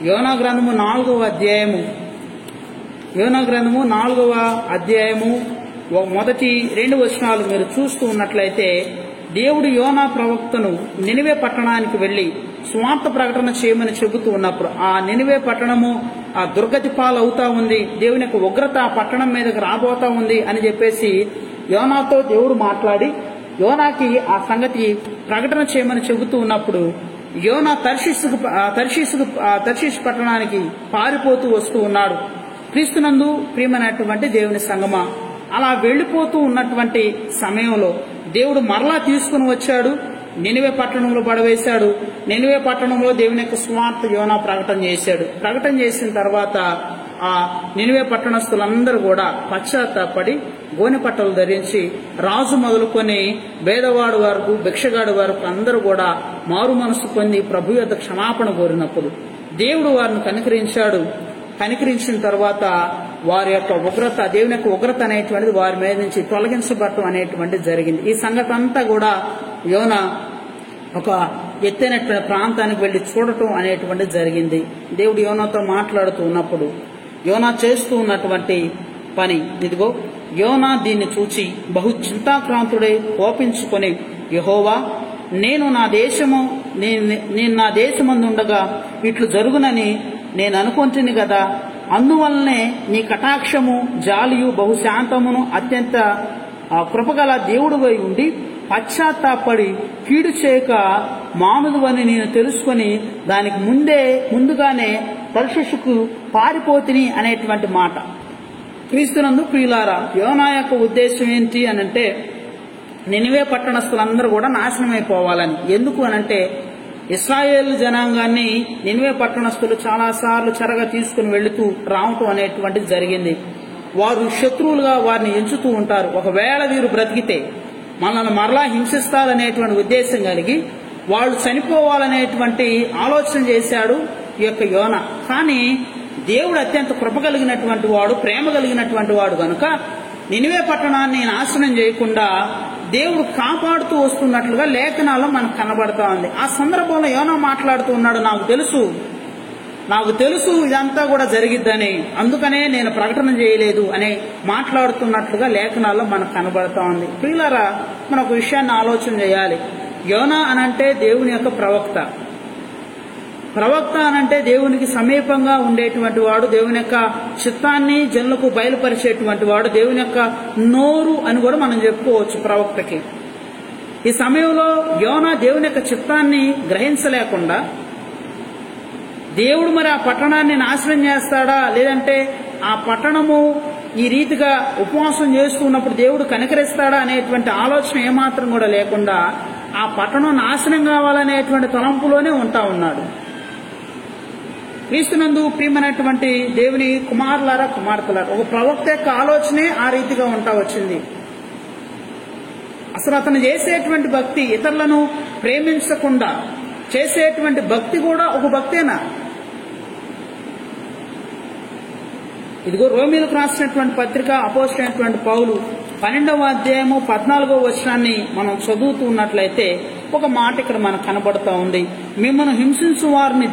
S1: యోనా గ్రంథము 4వ అధ్యాయము మొదటి 2 వచనాలు మీరు చూస్తూ ఉన్నట్లయితే, దేవుడు యోనా ప్రవక్తను నినివే పట్టణానికి వెళ్లి స్వార్థ ప్రకటన చేయమని చెబుతూ ఉన్నప్పుడు ఆ నినివే పట్టణము ఆ దుర్గతి పాలవుతా ఉంది, దేవుని యొక్క ఉగ్రత ఆ పట్టణం మీదకి రాబోతా ఉంది అని చెప్పేసి యోనాతో దేవుడు మాట్లాడి యోనాకి ఆ సంగతి ప్రకటన చేయమని చెబుతూ ఉన్నప్పుడు యోనా తర్షీసు పట్టణానికి పారిపోతూ వస్తూ ఉన్నాడు. క్రీస్తునందు ప్రియమైనటువంటి దేవుని సంగమా, అలా వెళ్లిపోతూ ఉన్నటువంటి సమయంలో దేవుడు మరలా తీసుకుని వచ్చాడు, నినివే పట్టణంలో పడవేశాడు. నినివే పట్టణంలో దేవుని యొక్క సువార్త యోనా ప్రకటన చేశాడు. ప్రకటన చేసిన తర్వాత ఆ నినివే పట్టణస్థులందరూ కూడా పశ్చాత్తాపడి గోనె పట్టలు ధరించి రాజు మొదలుకొని పేదవాడు వరకు, భిక్షగాడు వరకు అందరూ కూడా మారు మనసు పొంది ప్రభు యొద్ద క్షమాపణ కోరినప్పుడు దేవుడు వారిని కనికరించాడు. కనికరించిన తర్వాత వారి యొక్క ఉగ్రత, దేవుని యొక్క ఉగ్రత అనేటువంటిది వారి మీద నుంచి తొలగించబడటం అనేటువంటిది జరిగింది. ఈ సంగతి అంతా కూడా యోనా ఒక ఎత్తైనటువంటి ప్రాంతానికి వెళ్లి చూడటం అనేటువంటిది జరిగింది. దేవుడు యోనాతో మాట్లాడుతూ ఉన్నప్పుడు యోనా చేస్తూ ఉన్నటువంటి పని ఇదిగో, యోనా దీన్ని చూచి బహు చింతాక్రాంతుడై కోపించుకొని, యెహోవా, నేను నా దేశమందుండగా ఇట్లు జరుగునని నేను అనుకుంటుని కదా, అందువల్లనే నీ కటాక్షము, జాలియు, బహుశాంతమును, అత్యంత కృపగల దేవుడువై ఉండి పశ్చాత్తాపడి కీడు చేయక మానుదువని నేను తెలుసుకొని దానికి ముందుగానే తర్షీషుకు పారిపోతిని అనేటువంటి మాట. క్రీస్తునందు ప్రియులారా, యోనా యొక్క ఉద్దేశం ఏంటి అనంటే నినివే పట్టణస్థులందరూ కూడా నాశనమైపోవాలని. ఎందుకు అనంటే ఇశ్రాయేలు జనాంగాన్ని నినివే పట్టణస్థులు చాలాసార్లు చెరగా తీసుకుని వెళుతూ రావటం అనేటువంటిది జరిగింది. వారు శత్రువులుగా వారిని ఎంచుతూ ఉంటారు. ఒకవేళ వీరు బ్రతికితే మనల్ని మరలా హింసిస్తారనేటువంటి ఉద్దేశం కలిగి వాళ్ళు చనిపోవాలనేటువంటి ఆలోచన చేశాడు ఈ యొక్క యోనా. కానీ దేవుడు అత్యంత కృప కలిగినటువంటి వాడు, ప్రేమ కలిగినటువంటి వాడు కనుక నినివే పట్టణాన్ని నాశనం చేయకుండా దేవుడు కాపాడుతూ వస్తున్నట్లుగా లేఖనాల్లో మనకు కనబడతా ఉంది. ఆ సందర్భంలో యోనా మాట్లాడుతూ ఉన్నాడు, నాకు తెలుసు ఇదంతా కూడా జరిగిద్దని, అందుకనే నేను ప్రకటన చేయలేదు అని మాట్లాడుతున్నట్లుగా లేఖనాల్లో మనకు కనబడతా ఉంది. ప్రియులారా, మనం ఒక విషయాన్ని ఆలోచన చేయాలి. యోనా అనంటే దేవుని యొక్క ప్రవక్త. ప్రవక్త అనంటే దేవునికి సమీపంగా ఉండేటువంటి వాడు, దేవుని యొక్క చిత్తాన్ని జనులకు బయలుపరిచేటువంటి వాడు, దేవుని యొక్క నోరు అని కూడా మనం చెప్పుకోవచ్చు ప్రవక్తకి. ఈ సమయంలో యోనా దేవుని యొక్క చిత్తాన్ని గ్రహించలేకుండా దేవుడు మరి ఆ పట్టణాన్ని నాశనం చేస్తాడా, లేదంటే ఆ పట్టణము ఈ రీతిగా ఉపవాసం చేస్తున్నప్పుడు దేవుడు కనికరిస్తాడా అనేటువంటి ఆలోచన ఏమాత్రం కూడా లేకుండా ఆ పట్టణం నాశనం కావాలనేటువంటి తలంపులోనే ఉంటా ఉన్నాడు. క్రీస్తునందు ప్రియమైనటువంటి దేవుని కుమారులారా, కుమార్తెలారా, ఒక ప్రవక్త యొక్క ఆలోచనే ఆ రీతిగా ఉంటా వచ్చింది. అసలు అతను చేసేటువంటి భక్తి, ఇతరులను ప్రేమించకుండా చేసేటువంటి భక్తి కూడా ఒక భక్తేనా? ఇదిగో రోమీలకు రాసినటువంటి పత్రిక అపోస్తలుడైనటువంటి పౌలు 12వ అధ్యాయము 14వ వచనాన్ని మనం చదువుతూ ఉన్నట్లయితే ఒక మాట ఇక్కడ మనకు కనబడుతూ ఉంది. మిమ్మల్ని హింసించు వారిని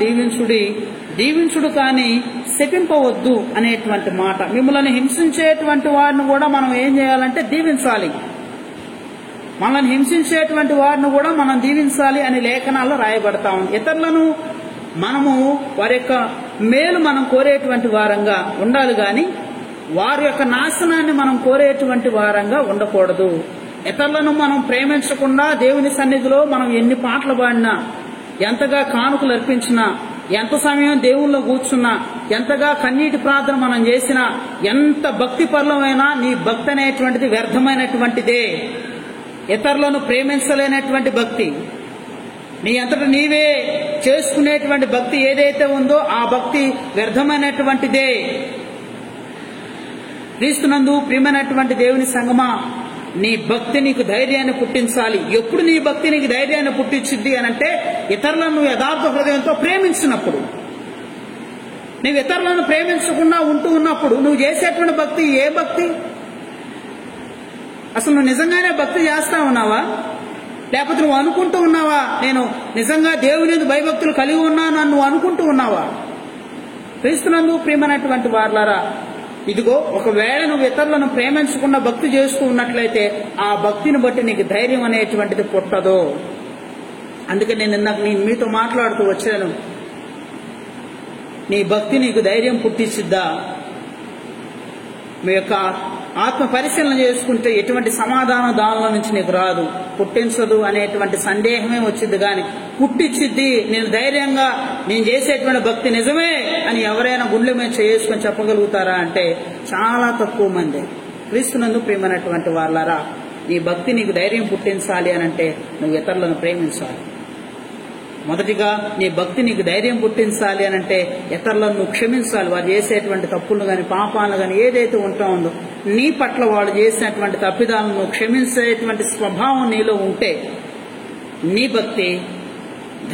S1: దీవించుడు కానీ శపింపవద్దు అనేటువంటి మాట. మిమ్మల్ని హింసించేటువంటి వారిని కూడా మనం ఏం చేయాలంటే దీవించాలి. మనల్ని హింసించేటువంటి వారిని కూడా మనం దీవించాలి అని లేఖనాల్లో రాయబడతా ఉంది. ఇతరులను మనము వారి యొక్క మేలు మనం కోరేటువంటి వారంగా ఉండాలి గాని వారి యొక్క నాశనాన్ని మనం కోరేటువంటి వారంగా ఉండకూడదు. ఇతరులను మనం ప్రేమించకుండా దేవుని సన్నిధిలో మనం ఎన్ని పాటలు పాడినా, ఎంతగా కానుకలు అర్పించినా, ఎంత సమయం దేవుల్లో కూర్చున్నా, ఎంతగా కన్నీటి ప్రార్థన మనం చేసినా, ఎంత భక్తి పరులమైనా నీ భక్తి అనేటువంటిది వ్యర్థమైనటువంటిదే. ఇతరులను ప్రేమించలేనటువంటి భక్తి, నీ అంతటా నీవే చేసుకునేటువంటి భక్తి ఏదైతే ఉందో ఆ భక్తి వ్యర్థమైనటువంటిదే. క్రీస్తునందు ప్రియమైనటువంటి దేవుని సంగమా, నీ భక్తి నీకు ధైర్యాన్ని పుట్టించాలి. ఎప్పుడు నీ భక్తి నీకు ధైర్యాన్ని పుట్టించింది అనంటే ఇతరులను యథార్థ హృదయంతో ప్రేమించినప్పుడు. నువ్వు ఇతరులను ప్రేమించకుండా ఉంటూ ఉన్నప్పుడు నువ్వు చేసేటువంటి భక్తి ఏ భక్తి? అసలు నువ్వు నిజంగానే భక్తి చేస్తా ఉన్నావా, లేకపోతే నువ్వు అనుకుంటూ ఉన్నావా నేను నిజంగా దేవుని యందు భయభక్తులు కలిగి ఉన్నాను అని నువ్వు అనుకుంటూ ఉన్నావా? క్రీస్తునందు ప్రియమైనటువంటి వారలారా, ఇదిగో ఒకవేళ నువ్వు ఇతరులను ప్రేమించకుండా భక్తి చేస్తూ ఉన్నట్లయితే ఆ భక్తిని బట్టి నీకు ధైర్యం అనేటువంటిది పుట్టదు. అందుకే నేను మీతో మాట్లాడుతూ వచ్చాను. నీ భక్తి నీకు ధైర్యం పుట్టించిద్దా? మీ యొక్క ఆత్మ పరిశీలన చేసుకుంటే ఎటువంటి సమాధానం దానిలో నుంచి నీకు రాదు, పుట్టించదు అనేటువంటి సందేహమే వచ్చింది. కానీ పుట్టించిద్ది. నేను ధైర్యంగా నేను చేసేటువంటి భక్తి నిజమే అని ఎవరైనా గుండె మీద చేసుకొని చెప్పగలుగుతారా అంటే చాలా తక్కువ మంది. క్రీస్తునందు ప్రియమైనటువంటి వాళ్ళారా, నీ భక్తి నీకు ధైర్యం పుట్టించాలి అనంటే నువ్వు ఇతరులను ప్రేమించాలి. మొదటిగా నీ భక్తి నీకు ధైర్యం పుట్టించాలి అనంటే ఇతరులను నువ్వు క్షమించాలి. వారు చేసేటువంటి తప్పులు కానీ పాపాలను కానీ ఏదైతే ఉంటా ఉందో నీ పట్ల వాళ్ళు చేసినటువంటి తప్పిదాలను నువ్వు క్షమించేటువంటి స్వభావం నీలో ఉంటే నీ భక్తి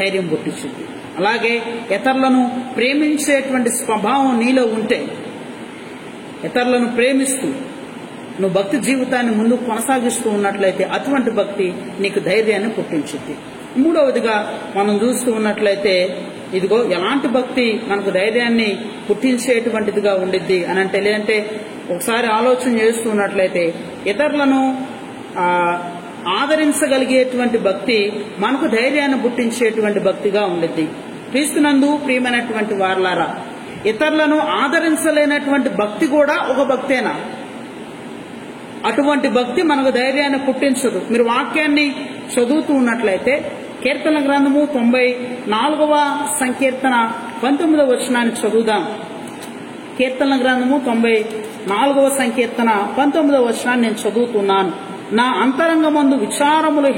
S1: ధైర్యం పుట్టించుద్ది. అలాగే ఇతరులను ప్రేమించేటువంటి స్వభావం నీలో ఉంటే, ఇతరులను ప్రేమిస్తూ నువ్వు భక్తి జీవితాన్ని ముందుకు కొనసాగిస్తూ ఉన్నట్లయితే అటువంటి భక్తి నీకు ధైర్యాన్ని పుట్టించుద్ది. మూడవదిగా మనం చూస్తూ ఉన్నట్లయితే ఇదిగో ఎలాంటి భక్తి మనకు ధైర్యాన్ని పుట్టించేటువంటిదిగా ఉండిద్ది అని అంటే, లేదంటే ఒకసారి ఆలోచన చేస్తూ ఉన్నట్లయితే ఇతరులను ఆదరించగలిగేటువంటి భక్తి మనకు ధైర్యాన్ని పుట్టించేటువంటి భక్తిగా ఉండిద్ది. క్రీస్తునందు ప్రియమైనటువంటి వారలారా, ఇతరులను ఆదరించలేనటువంటి భక్తి కూడా ఒక భక్తేనా? అటువంటి భక్తి మనకు ధైర్యాన్ని పుట్టించదు. మీరు వాక్యాన్ని చదువుతూ ఉన్నట్లయితే కీర్తన గ్రంథము 94వ సంకీర్తన 19వ వచనాన్ని చదువుదాం. కీర్తన గ్రంథము 94వ సంకీర్తన 19వ వచనాన్ని నేను చదువుతున్నాను. నా అంతరంగమందు విచారములు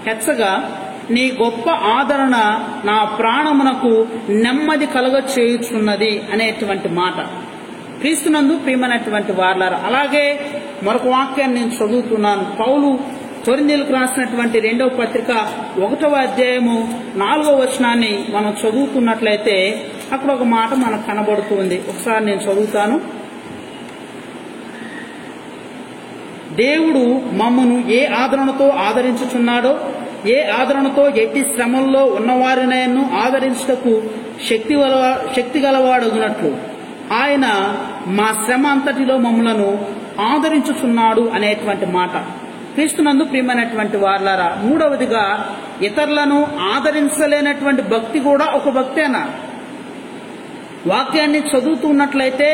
S1: హెచ్చగా నీ గొప్ప ఆదరణ నా ప్రాణమునకు నెమ్మది కలగ చేయుచున్నది అనేటువంటి మాట. క్రీస్తునందు ప్రియమైనటువంటి వారలారా, అలాగే మరొక వాక్యాన్ని నేను చదువుతున్నాను. పౌలు కొరింథీయులకు రాసినటువంటి 2వ పత్రిక 1వ అధ్యాయము 4వ వచనాన్ని మనం చదువుతున్నట్లయితే అక్కడ ఒక మాట మనకు కనబడుతుంది. ఒకసారి నేను చదువుతాను. దేవుడు మమ్మను ఏ ఆదరణతో ఆదరించుచున్నాడో, ఏ ఆదరణతో ఎట్టి శ్రమల్లో ఉన్నవారినైనా ఆదరించుటకు శక్తి గలవాడగునట్లు ఆయన మా శ్రమ అంతటిలో మమ్మలను ఆదరించుచున్నాడు అనేటువంటి మాట. క్రీస్తునందు ప్రియమైనటువంటి వారలారా, మూడవదిగా ఇతరులను ఆదరించలేనటువంటి భక్తి కూడా ఒక భక్తేనా? వాక్యాన్ని చదువుతూ ఉన్నట్లయితే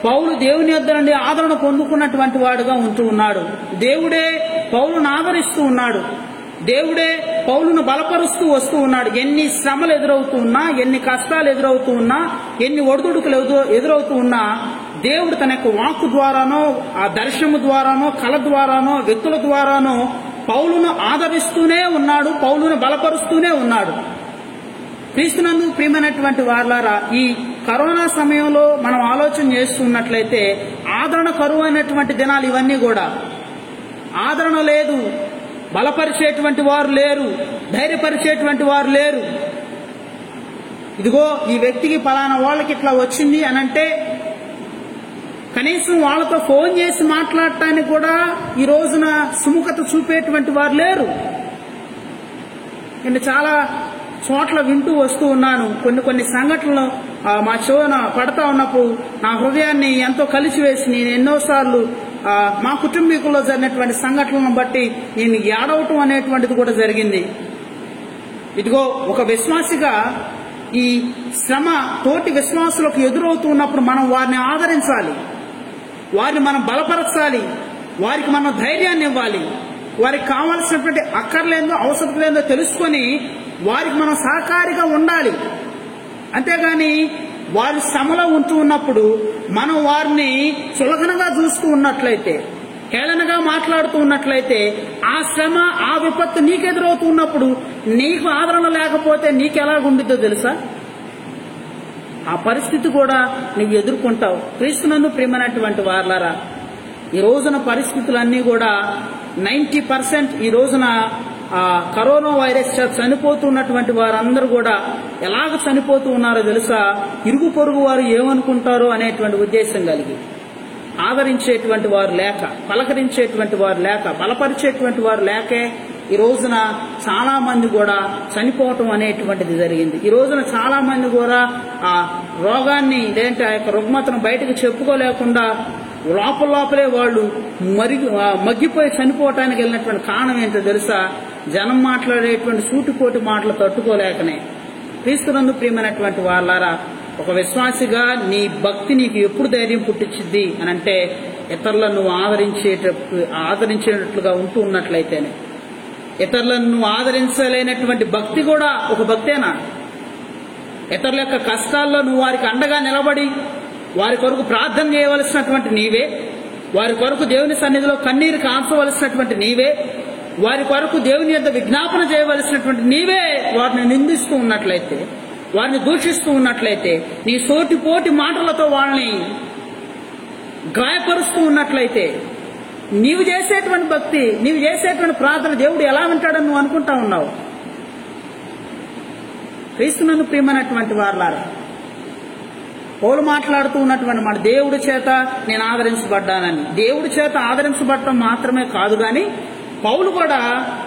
S1: పౌలు దేవుని యొద్ద నుండి ఆదరణ పొందుకున్నటువంటి వాడుగా ఉంటూ ఉన్నాడు. దేవుడే పౌలును ఆదరిస్తూ ఉన్నాడు. దేవుడే పౌలును బలపరుస్తూ వస్తూ ఉన్నాడు. ఎన్ని శ్రమలు ఎదురవుతూ ఉన్నా, ఎన్ని కష్టాలు ఎదురవుతూ ఉన్నా, ఎన్ని ఒడిదుడుకులు ఎదురవుతూ ఉన్నా, దేవుడు తన యొక్క వాక్కు ద్వారానో, ఆ దర్శనము ద్వారానో, కళ ద్వారానో, వ్యక్తుల ద్వారానో పౌలును ఆదరిస్తూనే ఉన్నాడు, పౌలును బలపరుస్తూనే ఉన్నాడు. క్రీస్తునందు ప్రియమైనటువంటి వారలారా, ఈ కరోనా సమయంలో మనం ఆలోచన చేస్తున్నట్లయితే ఆదరణ కరువైనటువంటి దినాలు ఇవన్నీ కూడా. ఆదరణ లేదు, బలపరిచేటువంటి వారు లేరు, ధైర్యపరిచేటువంటి వారు లేరు. ఇదిగో ఈ వ్యక్తికి పలానా వాళ్ళకి ఇట్లా వచ్చింది అని అంటే కనీసం వాళ్ళతో ఫోన్ చేసి మాట్లాడటానికి కూడా ఈ రోజున సుముఖత చూపేటువంటి వారు లేరు. నేను చాలా చోట్ల వింటూ వస్తూ ఉన్నాను. కొన్ని సంఘటనలు మా చెవున పడతా ఉన్నప్పుడు నా హృదయాన్ని ఎంతో కలిసివేసి నేను ఎన్నోసార్లు మా కుటుంబీకుల్లో జరిగినటువంటి సంఘటనలను బట్టి నేను ఏడవటం అనేటువంటిది కూడా జరిగింది. ఇదిగో ఒక విశ్వాసిగా ఈ శ్రమ తోటి విశ్వాసులకు ఎదురవుతూ ఉన్నప్పుడు మనం వారిని ఆదరించాలి, వారిని మనం బలపరచాలి, వారికి మనం ధైర్యాన్ని ఇవ్వాలి, వారికి కావాల్సినటువంటి అక్కర్లేందో అవసరలేందో తెలుసుకొని వారికి మనం సహకారిగా ఉండాలి. అంతేగాని వారి శ్రమలో ఉంటూ ఉన్నప్పుడు మనం వారిని చులకనగా చూస్తూ ఉన్నట్లయితే, హేళనగా మాట్లాడుతూ ఉన్నట్లయితే, ఆ శ్రమ ఆ విపత్తు నీకు ఎదురవుతూ ఉన్నప్పుడు నీకు ఆదరణ లేకపోతే నీకు ఎలాగుండిద్దో తెలుసా? ఆ పరిస్థితి కూడా నువ్వు ఎదుర్కొంటావు. క్రీస్తునందు ప్రియమైనటువంటి వారలారా, ఈ రోజున పరిస్థితులన్నీ కూడా 90% ఈ రోజున కరోనా వైరస్ చనిపోతున్నటువంటి వారందరూ కూడా ఎలాగ చనిపోతూ ఉన్నారో తెలుసా? ఇరుగు పొరుగు వారు ఏమనుకుంటారో అనేటువంటి ఉద్దేశం కలిగి, ఆదరించేటువంటి వారు లేక, పలకరించేటువంటి వారు లేక, బలపరిచేటువంటి వారు లేకే ఈ రోజున చాలా మంది కూడా చనిపోవటం అనేటువంటిది జరిగింది. ఈ రోజున చాలా మంది కూడా ఆ రోగాన్ని లేదంటే ఆ యొక్క రుగ్మతను బయటకు చెప్పుకోలేకుండా లోపలే వాళ్ళు మగ్గిపోయి చనిపోవటానికి వెళ్ళినటువంటి కారణం ఏంటో తెలుసా? జనం మాట్లాడేటువంటి సూటిపోటి మాటలు తట్టుకోలేకనే. క్రీస్తునందు ప్రియమైనటువంటి వారలారా, ఒక విశ్వాసిగా నీ భక్తి నీకు ఎప్పుడు ధైర్యం పుట్టించిద్ది అని అంటే ఇతరులను ఆదరించేటట్లుగా ఉంటూ ఉన్నట్లయితేనే. ఇతరులను ఆదరించలేనటువంటి భక్తి కూడా ఒక భక్తేనా? ఇతరుల యొక్క కష్టాల్లో నువ్వు వారికి అండగా నిలబడి వారి కొరకు ప్రార్థన చేయవలసినటువంటి నీవే, వారి కొరకు దేవుని సన్నిధిలో కన్నీరు కాల్చవలసినటువంటి నీవే, వారి కొరకు దేవుని యొద్ద విజ్ఞాపన చేయవలసినటువంటి నీవే వారిని నిందిస్తూ ఉన్నట్లయితే, వారిని దూషిస్తూ ఉన్నట్లయితే, నీ సోటిపోటి మాటలతో వాళ్ళని గాయపరుస్తూ ఉన్నట్లయితే, నీవు చేసేటువంటి భక్తి, నీవు చేసేటువంటి ప్రార్థన దేవుడు ఎలా వింటాడని నువ్వు అనుకుంటా ఉన్నావు. క్రీస్తునందు ప్రియమైనటువంటి వారలారా, పౌలు మాట్లాడుతూ ఉన్నటువంటి మాట, దేవుడి చేత నేను ఆదరించబడ్డానని. దేవుడి చేత ఆదరించబడటం మాత్రమే కాదు గాని పౌలు కూడా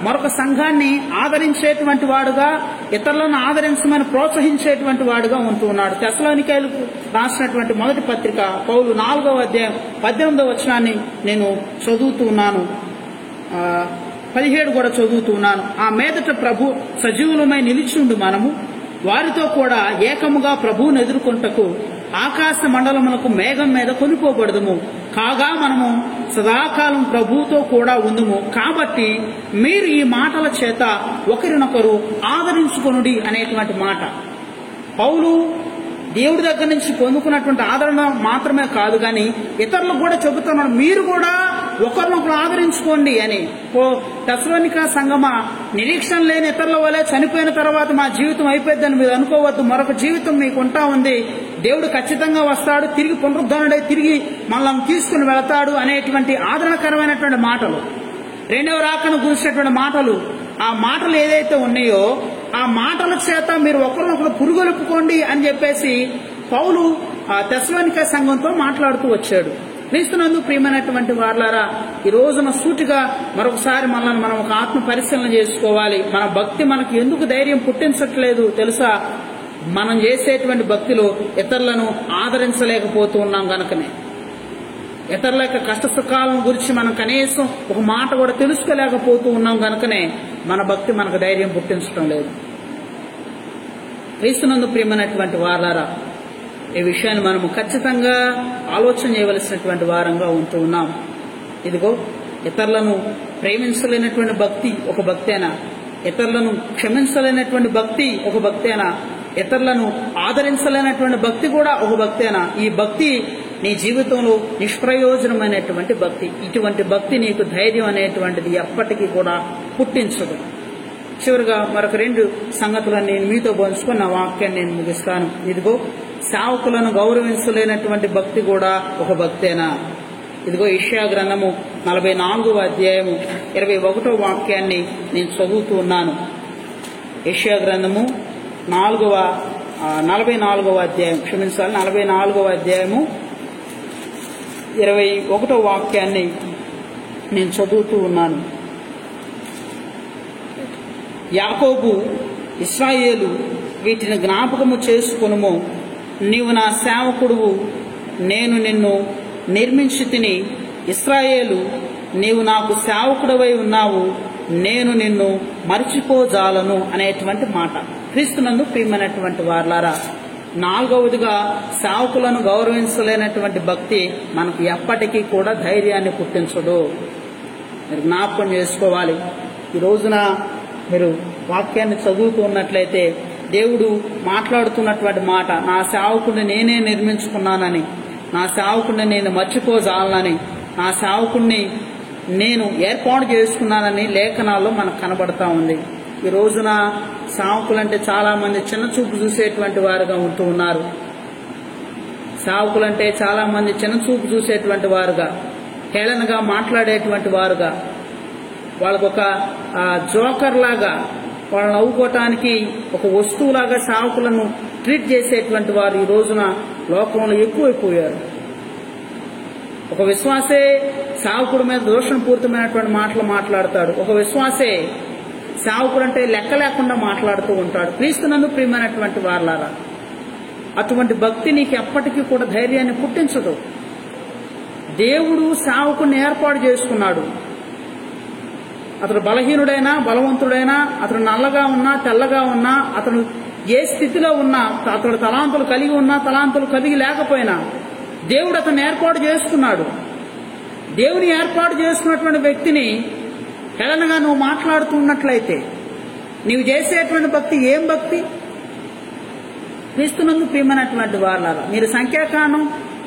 S1: మరొక సంఘాన్ని ఆదరించేటువంటి వాడుగా, ఇతరులను ఆదరించమని ప్రోత్సహించేటువంటి వాడుగా ఉంటూ ఉన్నాడు. తెస్సలోనికైలకు రాసినటువంటి మొదటి పత్రిక పౌలు 4వ అధ్యాయం 18వ వచనాన్ని నేను చదువుతూ ఉన్నాను, 17 కూడా చదువుతూ ఉన్నాను. ఆ మీదట ప్రభు సజీవులమై నిలిచిండు మనము వారితో కూడా ఏకముగా ప్రభువును ఎదుర్కొంటకు ఆకాశ మండలములకు మేఘం మీద కొనిపోబడదుము. కాగా మనము సదాకాలం ప్రభువుతో కూడా ఉందుము. కాబట్టి మీరు ఈ మాటల చేత ఒకరినొకరు ఆదరించుకొనుడి అనేటువంటి మాట పౌలు దేవుడి దగ్గర నుంచి పొందుకున్నటువంటి ఆదరణ మాత్రమే కాదు గాని ఇతరులకు కూడా చెబుతున్నాడు, మీరు కూడా ఒకరినొకరు ఆదరించుకోండి అని. తెస్సలోనిక సంఘమా, నిరీక్షణ లేని ఇతరుల వలె చనిపోయిన తర్వాత మా జీవితం అయిపోద్దని మీరు అనుకోవద్దు. మరొక జీవితం మీకు ఉంటా ఉంది. దేవుడు ఖచ్చితంగా వస్తాడు, తిరిగి పునరుద్ధరణుడై తిరిగి మనల్ని తీసుకుని వెళతాడు అనేటువంటి ఆదరణకరమైనటువంటి మాటలు, రెండవ రాకను గురించినటువంటి మాటలు, ఆ మాటలు ఏదైతే ఉన్నాయో ఆ మాటల చేత మీరు ఒకరినొకరు పురుగొలుపుకోండి అని చెప్పేసి పౌలు ఆ తెస్సలోనిక సంఘంతో మాట్లాడుతూ వచ్చాడు. క్రీస్తునందు ప్రియమైనటువంటి వారలారా, ఈ రోజున సూటిగా మరొకసారి మనల్ని మనం ఒక ఆత్మ పరిశీలన చేసుకోవాలి. మన భక్తి మనకు ఎందుకు ధైర్యం పుట్టించట్లేదు తెలుసా? మనం చేసేటువంటి భక్తిలో ఇతరులను ఆదరించలేకపోతూ ఉన్నాం గనుకనే. ఇతరుల యొక్క కష్ట సుఖాలను గురించి మనం కనీసం ఒక మాట కూడా తెలుసుకోలేకపోతూ ఉన్నాం కనుకనే మన భక్తి మనకు ధైర్యం పుట్టించడం లేదు. క్రీస్తునందు ప్రియమైనటువంటి వారారా, ఈ విషయాన్ని మనము ఖచ్చితంగా ఆలోచన చేయవలసినటువంటి వారంగా ఉంటూ ఉన్నాం. ఇదిగో, ఇతరులను ప్రేమించలేనటువంటి భక్తి ఒక భక్తేనా? ఇతరులను క్షమించలేనటువంటి భక్తి ఒక భక్తేనా? ఇతరులను ఆదరించలేనటువంటి భక్తి కూడా ఒక భక్తేనా? ఈ భక్తి నీ జీవితంలో నిష్ప్రయోజనమైనటువంటి భక్తి. ఇటువంటి భక్తి నీకు ధైర్యం అనేటువంటిది ఎప్పటికీ కూడా పుట్టించదు. చివరిగా మరొక 2 సంగతులను నేను మీతో పంచుకున్న వాక్యాన్ని నేను ముగిస్తాను. ఇదిగో, సేవకులను గౌరవించలేనటువంటి భక్తి కూడా ఒక భక్తేనా? ఇదిగో, యెషయా గ్రంథము 44వ అధ్యాయము 21వ వాక్యాన్ని నేను చదువుతూ ఉన్నాను. యెషయా గ్రంథము 44వ అధ్యాయం 44వ అధ్యాయము 21వ వాక్యాన్ని నేను చదువుతూ ఉన్నాను. యాకోబు, ఇశ్రాయేలు, వీటిని జ్ఞాపకము చేసుకొనుము. నీవు నా సేవకుడువు, నేను నిన్ను నిర్మించి తిని. ఇశ్రాయేలు, నీవు నాకు సేవకుడవై ఉన్నావు, నేను నిన్ను మర్చిపోజాలను అనేటువంటి మాట. క్రీస్తునందు ప్రియమైనటువంటి వారలారా, 4వదిగా సేవకులను గౌరవించలేనటువంటి భక్తి మనకు ఎప్పటికీ కూడా ధైర్యాన్ని పుట్టించదు. మీరు జ్ఞాపకం చేసుకోవాలి. ఈ రోజున మీరు వాక్యాన్ని చదువుతూ ఉన్నట్లయితే దేవుడు మాట్లాడుతున్నటువంటి మాట, నా సేవకుడిని నేనే నిర్మించుకున్నానని, నా సేవకుడిని నేను మర్చిపోజాలనని, నా సేవకుడిని నేను ఏర్పాటు చేసుకున్నానని లేఖనాల్లో మనకు కనబడతా ఉంది. ఈ రోజున సేవకులంటే చాలా మంది చిన్న చూపు చూసేటువంటి వారుగా ఉంటూ ఉన్నారు. సేవకులంటే చాలా మంది చిన్న చూపు చూసేటువంటి వారుగా, హేళనగా మాట్లాడేటువంటి వారుగా, వాళ్ళకొక జోకర్ లాగా, వాళ్ళని నవ్వుకోవటానికి ఒక వస్తువులాగా సేవకులను ట్రీట్ చేసేటువంటి వారు ఈ రోజున లోకంలో ఎక్కువైపోయారు. ఒక విశ్వాసే సేవకుడి మీద దోషణపూరితమైనటువంటి మాటలు మాట్లాడతాడు. ఒక విశ్వాసే సేవకుడు అంటే లెక్క లేకుండా మాట్లాడుతూ ఉంటాడు. క్రీస్తునందు ప్రియమైనటువంటి వారలారా, అటువంటి భక్తి నీకు ఎప్పటికీ కూడా ధైర్యాన్ని పుట్టించదు. దేవుడు సేవకుడిని ఏర్పాటు చేసుకున్నాడు. అతడు బలహీనుడైనా బలవంతుడైనా, అతడు నల్లగా ఉన్నా తెల్లగా ఉన్నా, అతడు ఏ స్థితిలో ఉన్నా, అతడు తలాంతులు కలిగి ఉన్నా తలాంతులు కలిగి లేకపోయినా దేవుడు అతన్ని ఏర్పాటు చేసుకున్నాడు. దేవుని ఏర్పాటు చేసుకున్నటువంటి వ్యక్తిని హేళనగా నువ్వు మాట్లాడుతున్నట్లయితే నీవు చేసేటువంటి భక్తి ఏం భక్తి? క్రీస్తునందు ప్రియమైనటువంటి వారలారా, మీరు సంఖ్యాకాండం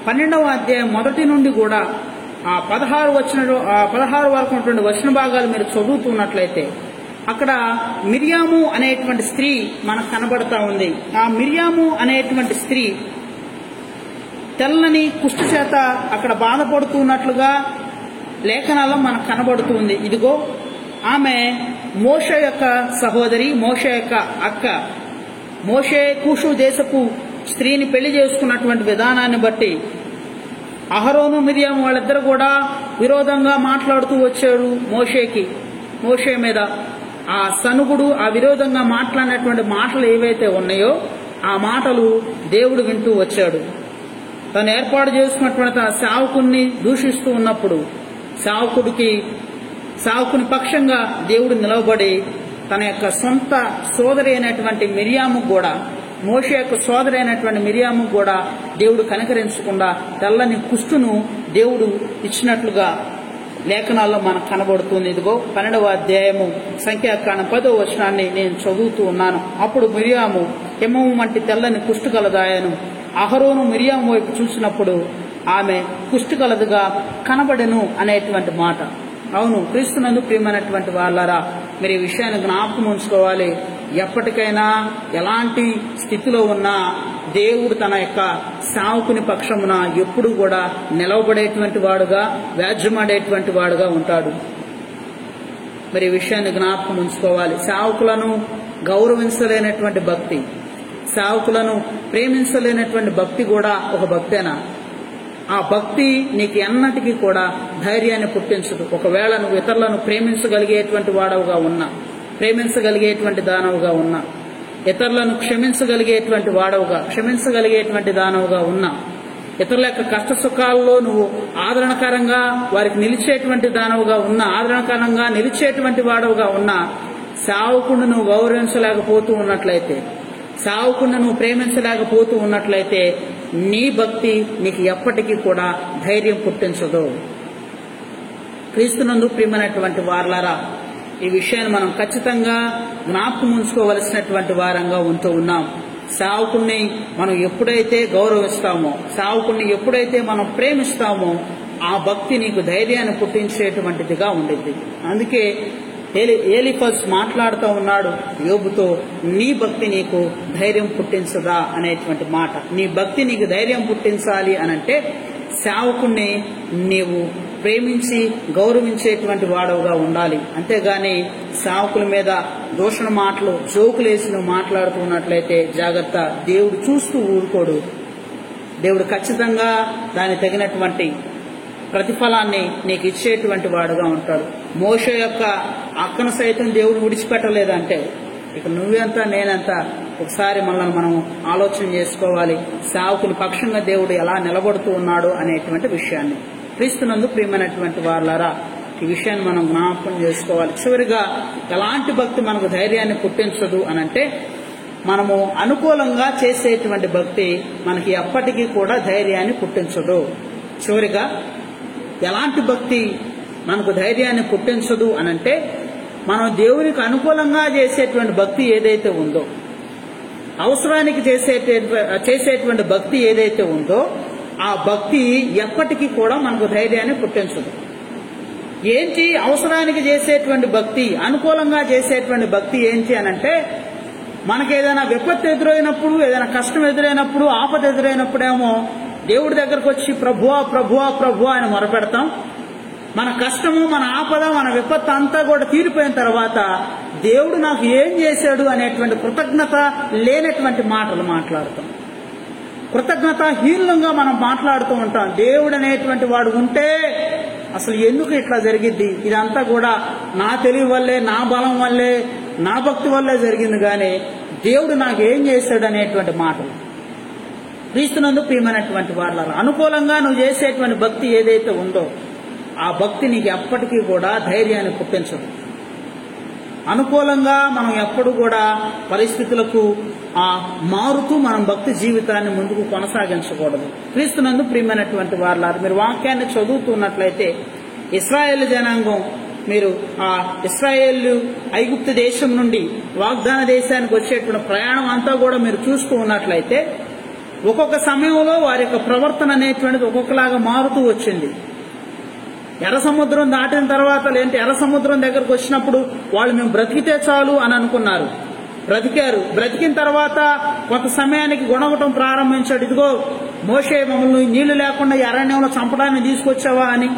S1: 12వ అధ్యాయం 1 నుండి కూడా ఆ 16 వరకు ఉన్నటువంటి వచన భాగాలు మీరు చదువుతున్నట్లయితే అక్కడ మిర్యాము అనేటువంటి స్త్రీ మనకు కనబడతా ఉంది. ఆ మిర్యాము అనేటువంటి స్త్రీ తెల్లని కుష్టు చేత అక్కడ బాధపడుతున్నట్లుగా లేఖనాల్లో మనకు కనబడుతుంది. ఇదిగో, ఆమె మోషే యొక్క సహోదరి, మోషే యొక్క అక్క. మోషే కూషు దేశపు స్త్రీని పెళ్లి చేసుకున్నటువంటి విధానాన్ని బట్టి అహరోను మిర్యాము వాళ్ళిద్దరు కూడా విరోధంగా మాట్లాడుతూ వచ్చాడు మోషే మీద. ఆ సనుగుడు, ఆ విరోధంగా మాట్లాడినటువంటి మాటలు ఏవైతే ఉన్నాయో ఆ మాటలు దేవుడు వింటూ వచ్చాడు. తను ఏర్పాటు చేసుకున్నటువంటి తన సేవకుని దూషిస్తూ ఉన్నప్పుడు సేవకుని పక్షంగా దేవుడు నిలవబడి తన యొక్క సొంత సోదరి అయినటువంటి మిర్యాము కూడా, మోషే యొక్క సోదరి అయినటువంటి మిర్యాము కూడా దేవుడు కనికరించకుండా తెల్లని కుష్టును దేవుడు ఇచ్చినట్లుగా లేఖనాల్లో మనకు కనబడుతుంది. ఇదిగో 12వ అధ్యాయము సంఖ్యాకాండం 10వ వచనాన్ని నేను చదువుతూ ఉన్నాను. అప్పుడు మిర్యాము హిమము వంటి తెల్లని కుష్టు కలదాయను. అహరోను మిర్యాము వైపు చూసినప్పుడు ఆమె కుష్టు కలదుగా కనబడెను అనేటువంటి మాట. అవును, క్రీస్తునందు ప్రియమైనటువంటి వాళ్ళారా, మీరు ఈ విషయాన్ని జ్ఞాపకం ఉంచుకోవాలి. ఎప్పటికైనా ఎలాంటి స్థితిలో ఉన్నా దేవుడు తన యొక్క సేవకుని పక్షమున ఎప్పుడు కూడా నిలవబడేటువంటి వాడుగా, వ్యాజ్యమాడేటువంటి వాడుగా ఉంటాడు. మరి ఈ విషయాన్ని జ్ఞాపకం ఉంచుకోవాలి. సేవకులను గౌరవించలేనటువంటి భక్తి, సేవకులను ప్రేమించలేనటువంటి భక్తి కూడా ఒక భక్తేనా? ఆ భక్తి నీకు ఎన్నటికీ కూడా ధైర్యాన్ని పుట్టించదు. ఒకవేళ నువ్వు ఇతరులను ప్రేమించగలిగేటువంటి వాడవుగా ఉన్నా, ప్రేమించగలిగేటువంటి దానవుగా ఉన్నా, ఇతరులను క్షమించగలిగేటువంటి దానవుగా ఉన్నా, ఇతరుల యొక్క కష్ట సుఖాల్లో నువ్వు ఆదరణకరంగా వారికి నిలిచేటువంటి దానవుగా ఉన్నా, ఆదరణకరంగా నిలిచేటువంటి వాడవుగా ఉన్నా, సేవకుడిని నువ్వు గౌరవించలేకపోతూ ఉన్నట్లయితే, సేవకుడిని నువ్వు ప్రేమించలేకపోతూ ఉన్నట్లయితే నీ భక్తి నీకు ఎప్పటికీ కూడా ధైర్యం పుట్టించదు. క్రీస్తునందు ప్రియమైనటువంటి వారలారా, ఈ విషయాన్ని మనం ఖచ్చితంగా జ్ఞాపకం ఉంచుకోవలసినటువంటి వారంగా ఉంటూ ఉన్నాం. సేవకుణ్ణి మనం ఎప్పుడైతే గౌరవిస్తామో, సేవకుణ్ణి ఎప్పుడైతే మనం ప్రేమిస్తామో ఆ భక్తి నీకు ధైర్యాన్ని పుట్టించేటువంటిదిగా ఉండిద్ది. అందుకే ఎలీఫజ్ మాట్లాడుతూ ఉన్నాడు యోబుతో, నీ భక్తి నీకు ధైర్యం పుట్టించదా అనేటువంటి మాట. నీ భక్తి నీకు ధైర్యం పుట్టించాలి అనంటే సేవకుణ్ణి నీవు ప్రేమించి గౌరవించేటువంటి వాడవుగా ఉండాలి. అంతేగాని సేవకుల మీద దూషణ మాటలు, జోకులేసి నువ్వు మాట్లాడుతున్నట్లయితే జాగ్రత్త, దేవుడు చూస్తూ ఊరుకోడు. దేవుడు ఖచ్చితంగా దాని తగినటువంటి ప్రతిఫలాన్ని నీకు ఇచ్చేటువంటి వాడుగా ఉంటాడు. మోషే యొక్క అక్కను సైతం దేవుడు విడిచిపెట్టలేదంటే ఇక నువ్వెంత నేనెంత ఒకసారి మనల్ని మనం ఆలోచన చేసుకోవాలి. సేవకుని పక్షంగా దేవుడు ఎలా నిలబడుతూ ఉన్నాడు అనేటువంటి విషయాన్ని. క్రీస్తునందు ప్రియమైనటువంటి వారలారా, ఈ విషయాన్ని మనం జ్ఞాపకం చేసుకోవాలి. చివరిగా ఎలాంటి భక్తి మనకు ధైర్యాన్ని పుట్టించదు అనంటే మనము అనుకూలంగా చేసేటువంటి భక్తి మనకి ఎప్పటికీ కూడా ధైర్యాన్ని పుట్టించదు. చివరిగా ఎలాంటి భక్తి మనకు ధైర్యాన్ని పుట్టించదు అనంటే మనం దేవునికి అనుకూలంగా చేసేటువంటి భక్తి ఏదైతే ఉందో, అవసరానికి చేసేటువంటి భక్తి ఏదైతే ఉందో ఆ భక్తి ఎప్పటికీ కూడా మనకు ధైర్యాన్ని పుట్టించదు. ఏంటి అవసరానికి చేసేటువంటి భక్తి, అనుకూలంగా చేసేటువంటి భక్తి ఏంటి అనంటే మనకి ఏదైనా విపత్తు ఎదురైనప్పుడు, ఏదైనా కష్టం ఎదురైనప్పుడు, ఆపద ఎదురైనప్పుడేమో దేవుడి దగ్గరకు వచ్చి ప్రభువా ప్రభువా ప్రభువా అని మొరపెడతాం. మన కష్టము, మన ఆపద, మన విపత్తు అంతా కూడా తీరిపోయిన తర్వాత దేవుడు నాకు ఏం చేశాడు అనేటువంటి కృతజ్ఞత లేనటువంటి మాటలు మాట్లాడతాం. కృతజ్ఞత హీనంగా మనం మాట్లాడుతూ ఉంటాం. దేవుడు అనేటువంటి వాడు ఉంటే అసలు ఎందుకు ఇట్లా జరిగిద్ది, ఇదంతా కూడా నా తెలివి వల్లే, నా బలం వల్లే, నా భక్తి వల్లే జరిగింది, కానీ దేవుడు నాకు ఏం చేశాడు అనేటువంటి మాటలు. క్రీస్తునందు ప్రియమైనటువంటి వారలారా, అనుకూలంగా నువ్వు చేసేటువంటి భక్తి ఏదైతే ఉందో ఆ భక్తి నీకు ఎప్పటికీ కూడా ధైర్యాన్ని పుట్టించదు. అనుకూలంగా మనం ఎప్పుడు కూడా పరిస్థితులకు మారుతూ మనం భక్తి జీవితాన్ని ముందుకు కొనసాగించకూడదు. క్రీస్తునందు ప్రియమైనటువంటి వారలారా, మీరు వాక్యాన్ని చదువుతున్నట్లయితే ఇశ్రాయేలు జనాంగం, మీరు ఇశ్రాయేలు ఐగుప్తు దేశం నుండి వాగ్దాన దేశానికి వచ్చేటువంటి ప్రయాణం అంతా కూడా మీరు చూస్తూ ఉన్నట్లయితే ఒక్కొక్క సమయంలో వారి యొక్క ప్రవర్తన అనేటువంటిది ఒక్కొక్కలాగా మారుతూ వచ్చింది. ఎర్ర సముద్రం దాటిన తర్వాత, లేదంటే ఎర్ర సముద్రం దగ్గరకు వచ్చినప్పుడు వాళ్ళు మేము బ్రతికితే చాలు అని అనుకున్నారు, బ్రతికారు. బ్రతికిన తర్వాత కొంత సమయానికి గొణగటం ప్రారంభించాడు. ఇదిగో మోషే, మమ్మల్ని నీళ్లు లేకుండా అరణ్యంలో చంపడానికి తీసుకొచ్చావా అని,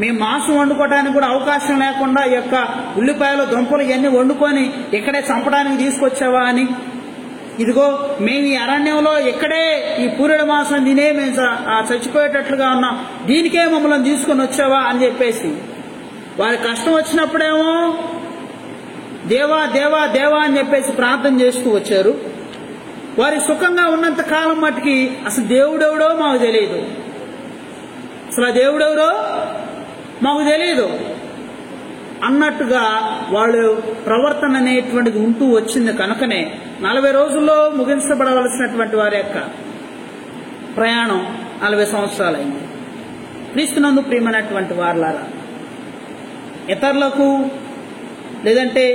S1: మేము మాంసం వండుకోవడానికి కూడా అవకాశం లేకుండా ఈ యొక్క ఉల్లిపాయలు, దుంపలు ఇవన్నీ వండుకొని ఇక్కడే చంపడానికి తీసుకొచ్చావా అని, ఇదిగో మేము ఈ అరణ్యంలో ఇక్కడే ఈ పూరెడు మాంసం తినే మేము చచ్చిపోయేటట్లుగా ఉన్నాం, దీనికే మమ్మల్ని తీసుకొని వచ్చావా అని చెప్పేసి వారి కష్టం వచ్చినప్పుడేమో దేవా దేవా దేవా అని చెప్పేసి ప్రార్థన చేస్తూ వచ్చారు. వారి సుఖంగా ఉన్నంత కాలం మట్టుకి అసలు దేవుడెవడో మాకు తెలియదు, అసలు దేవుడెవడో మాకు తెలియదు అన్నట్టుగా వాళ్ళు ప్రవర్తన అనేటువంటిది ఉంటూ వచ్చింది. కనుకనే 40 రోజుల్లో ముగించబడవలసినటువంటి వారి యొక్క ప్రయాణం 40 సంవత్సరాలైంది. క్రీస్తునందు ప్రియమైనటువంటి వారలారా, ఇతరులకు లేదంటే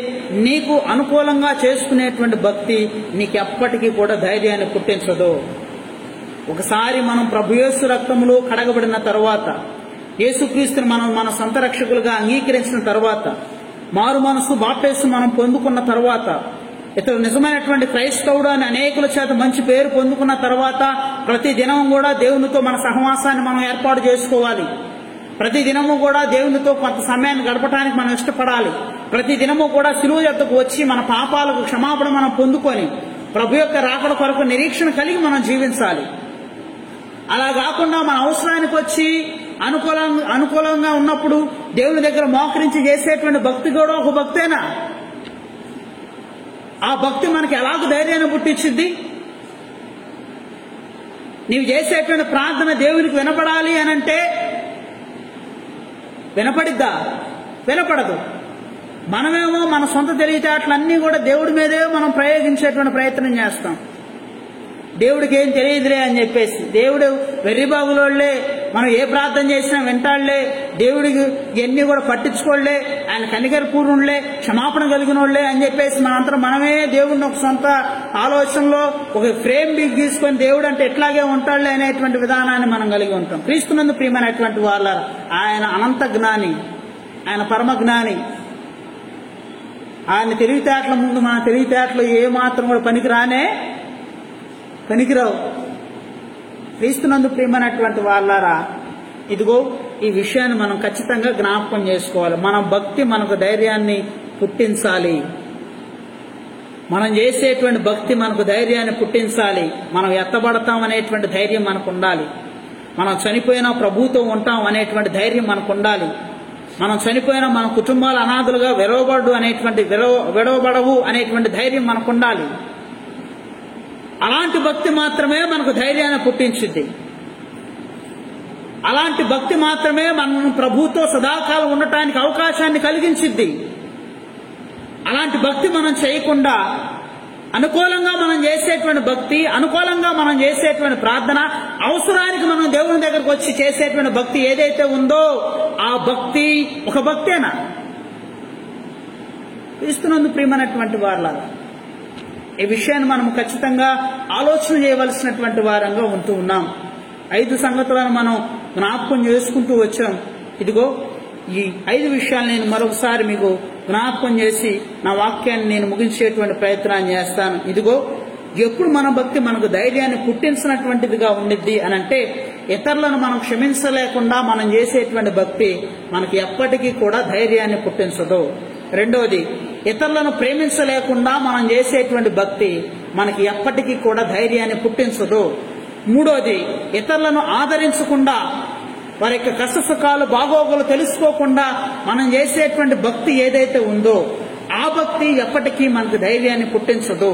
S1: నీకు అనుకూలంగా చేసుకునేటువంటి భక్తి నీకు ఎప్పటికీ కూడా ధైర్యాన్ని పుట్టించదు. ఒకసారి మనం ప్రభు యేసు రక్తములో కడగబడిన తర్వాత, యేసుక్రీస్తుని మనం మన సొంత రక్షకులుగా అంగీకరించిన తర్వాత, మారు మనసు బాప్టిజం మనం పొందుకున్న తర్వాత, ఇతడు నిజమైనటువంటి క్రైస్తవుడు అని అనేకుల చేత మంచి పేరు పొందుకున్న తర్వాత ప్రతి దినం కూడా దేవునితో మన సహవాసాన్ని మనం ఏర్పాటు చేసుకోవాలి. ప్రతి దినము కూడా దేవునితో కొంత సమయాన్ని గడపడానికి మనం ఇష్టపడాలి. ప్రతి దినము కూడా శిలువ యొద్దకు వచ్చి మన పాపాలకు క్షమాపణ మనం పొందుకొని ప్రభు యొక్క రాకడ కొరకు నిరీక్షణ కలిగి మనం జీవించాలి. అలా కాకుండా మన అవసరానికి వచ్చి అనుకూలంగా ఉన్నప్పుడు దేవుని దగ్గర మోకరించి చేసేటువంటి భక్తి కూడా ఒక భక్తేనా? ఆ భక్తి మనకి ఎలాగ ధైర్యాన్ని పుట్టించింది? నీవు చేసేటువంటి ప్రార్థన దేవునికి వినపడాలి అని అంటే వినపడిద్దా? వినపడదు. మనమేమో మన సొంత తెలివితేటలన్నీ కూడా దేవుడి మీదే మనం ప్రయోగించేటువంటి ప్రయత్నం చేస్తాం. దేవుడికి ఏం తెలియదులే అని చెప్పేసి, దేవుడు వెర్రిబాబులోళ్లే, మనం ఏ ప్రార్థన చేసినా వింటాళ్లే, దేవుడికి ఇవన్నీ కూడా పట్టించుకోళ్లే, ఆయన కనికర పూర్ణుళ్లే, క్షమాపణ కలిగిన వాళ్లే అని చెప్పేసి మనంతా మనమే దేవుడిని ఒక సొంత ఆలోచనలో ఒక ఫ్రేమ్ గీసుకొని దేవుడు అంటే ఎట్లాగే ఉంటాళ్లే అనేటువంటి విధానాన్ని మనం కలిగి ఉంటాం. క్రీస్తునందు ప్రియమైనటువంటి వాళ్ళ ఆయన అనంత జ్ఞాని, ఆయన పరమ జ్ఞాని. ఆయన తెలివితేటల ముందు మన తెలివితేటలు ఏ మాత్రం కూడా పనికిరావు. క్రీస్తునందు ప్రియమైనటువంటి వాళ్ళారా, ఇదిగో ఈ విషయాన్ని మనం ఖచ్చితంగా జ్ఞాపకం చేసుకోవాలి. మన భక్తి మనకు ధైర్యాన్ని పుట్టించాలి. మనం చేసేటువంటి భక్తి మనకు ధైర్యాన్ని పుట్టించాలి. మనం ఎత్తబడతాం అనేటువంటి ధైర్యం మనకు ఉండాలి. మనం చనిపోయినా ప్రభుతో ఉంటాం అనేటువంటి ధైర్యం మనకు ఉండాలి. మనం చనిపోయినా మన కుటుంబాలు అనాథులుగా విడవబడవు అనేటువంటి ధైర్యం మనకు ఉండాలి. అలాంటి భక్తి మాత్రమే మనకు ధైర్యాన్ని పుట్టించింది. అలాంటి భక్తి మాత్రమే మనం ప్రభుతో సదాకాలం ఉండటానికి అవకాశాన్ని కలిగించింది. అలాంటి భక్తి మనం చేయకుండా అనుకూలంగా మనం చేసేటువంటి భక్తి, అనుకూలంగా మనం చేసేటువంటి ప్రార్థన, అవసరానికి మనం దేవుని దగ్గరకు వచ్చి చేసేటువంటి భక్తి ఏదైతే ఉందో ఆ భక్తి ఒక భక్తేనా? క్రీస్తునందు ప్రియమైనటువంటి వారలారా, ఈ విషయాన్ని మనం ఖచ్చితంగా ఆలోచన చేయవలసినటువంటి వారంగా ఉంటూ ఉన్నాం. 5 సంగతులను మనం జ్ఞాపకం చేసుకుంటూ వచ్చాం. ఇదిగో ఈ 5 విషయాలు నేను మరొకసారి మీకు జ్ఞాపకం చేసి నా వాక్యాన్ని నేను ముగించేటువంటి ప్రయత్నాన్ని చేస్తాను. ఇదిగో ఎప్పుడు మన భక్తి మనకు ధైర్యాన్ని పుట్టించినటువంటిదిగా ఉండిద్ది అని అంటే, ఇతరులను మనం క్షమించలేకుండా మనం చేసేటువంటి భక్తి మనకి ఎప్పటికీ కూడా ధైర్యాన్ని పుట్టించదు. రెండవది, ఇతరులను ప్రేమించలేకుండా మనం చేసేటువంటి భక్తి మనకి ఎప్పటికీ కూడా ధైర్యాన్ని పుట్టించదు. మూడోది, ఇతరులను ఆదరించకుండా, వారి యొక్క కష్ట సుఖాలు బాగోగులు తెలుసుకోకుండా మనం చేసేటువంటి భక్తి ఏదైతే ఉందో ఆ భక్తి ఎప్పటికీ మనకు ధైర్యాన్ని పుట్టించదు.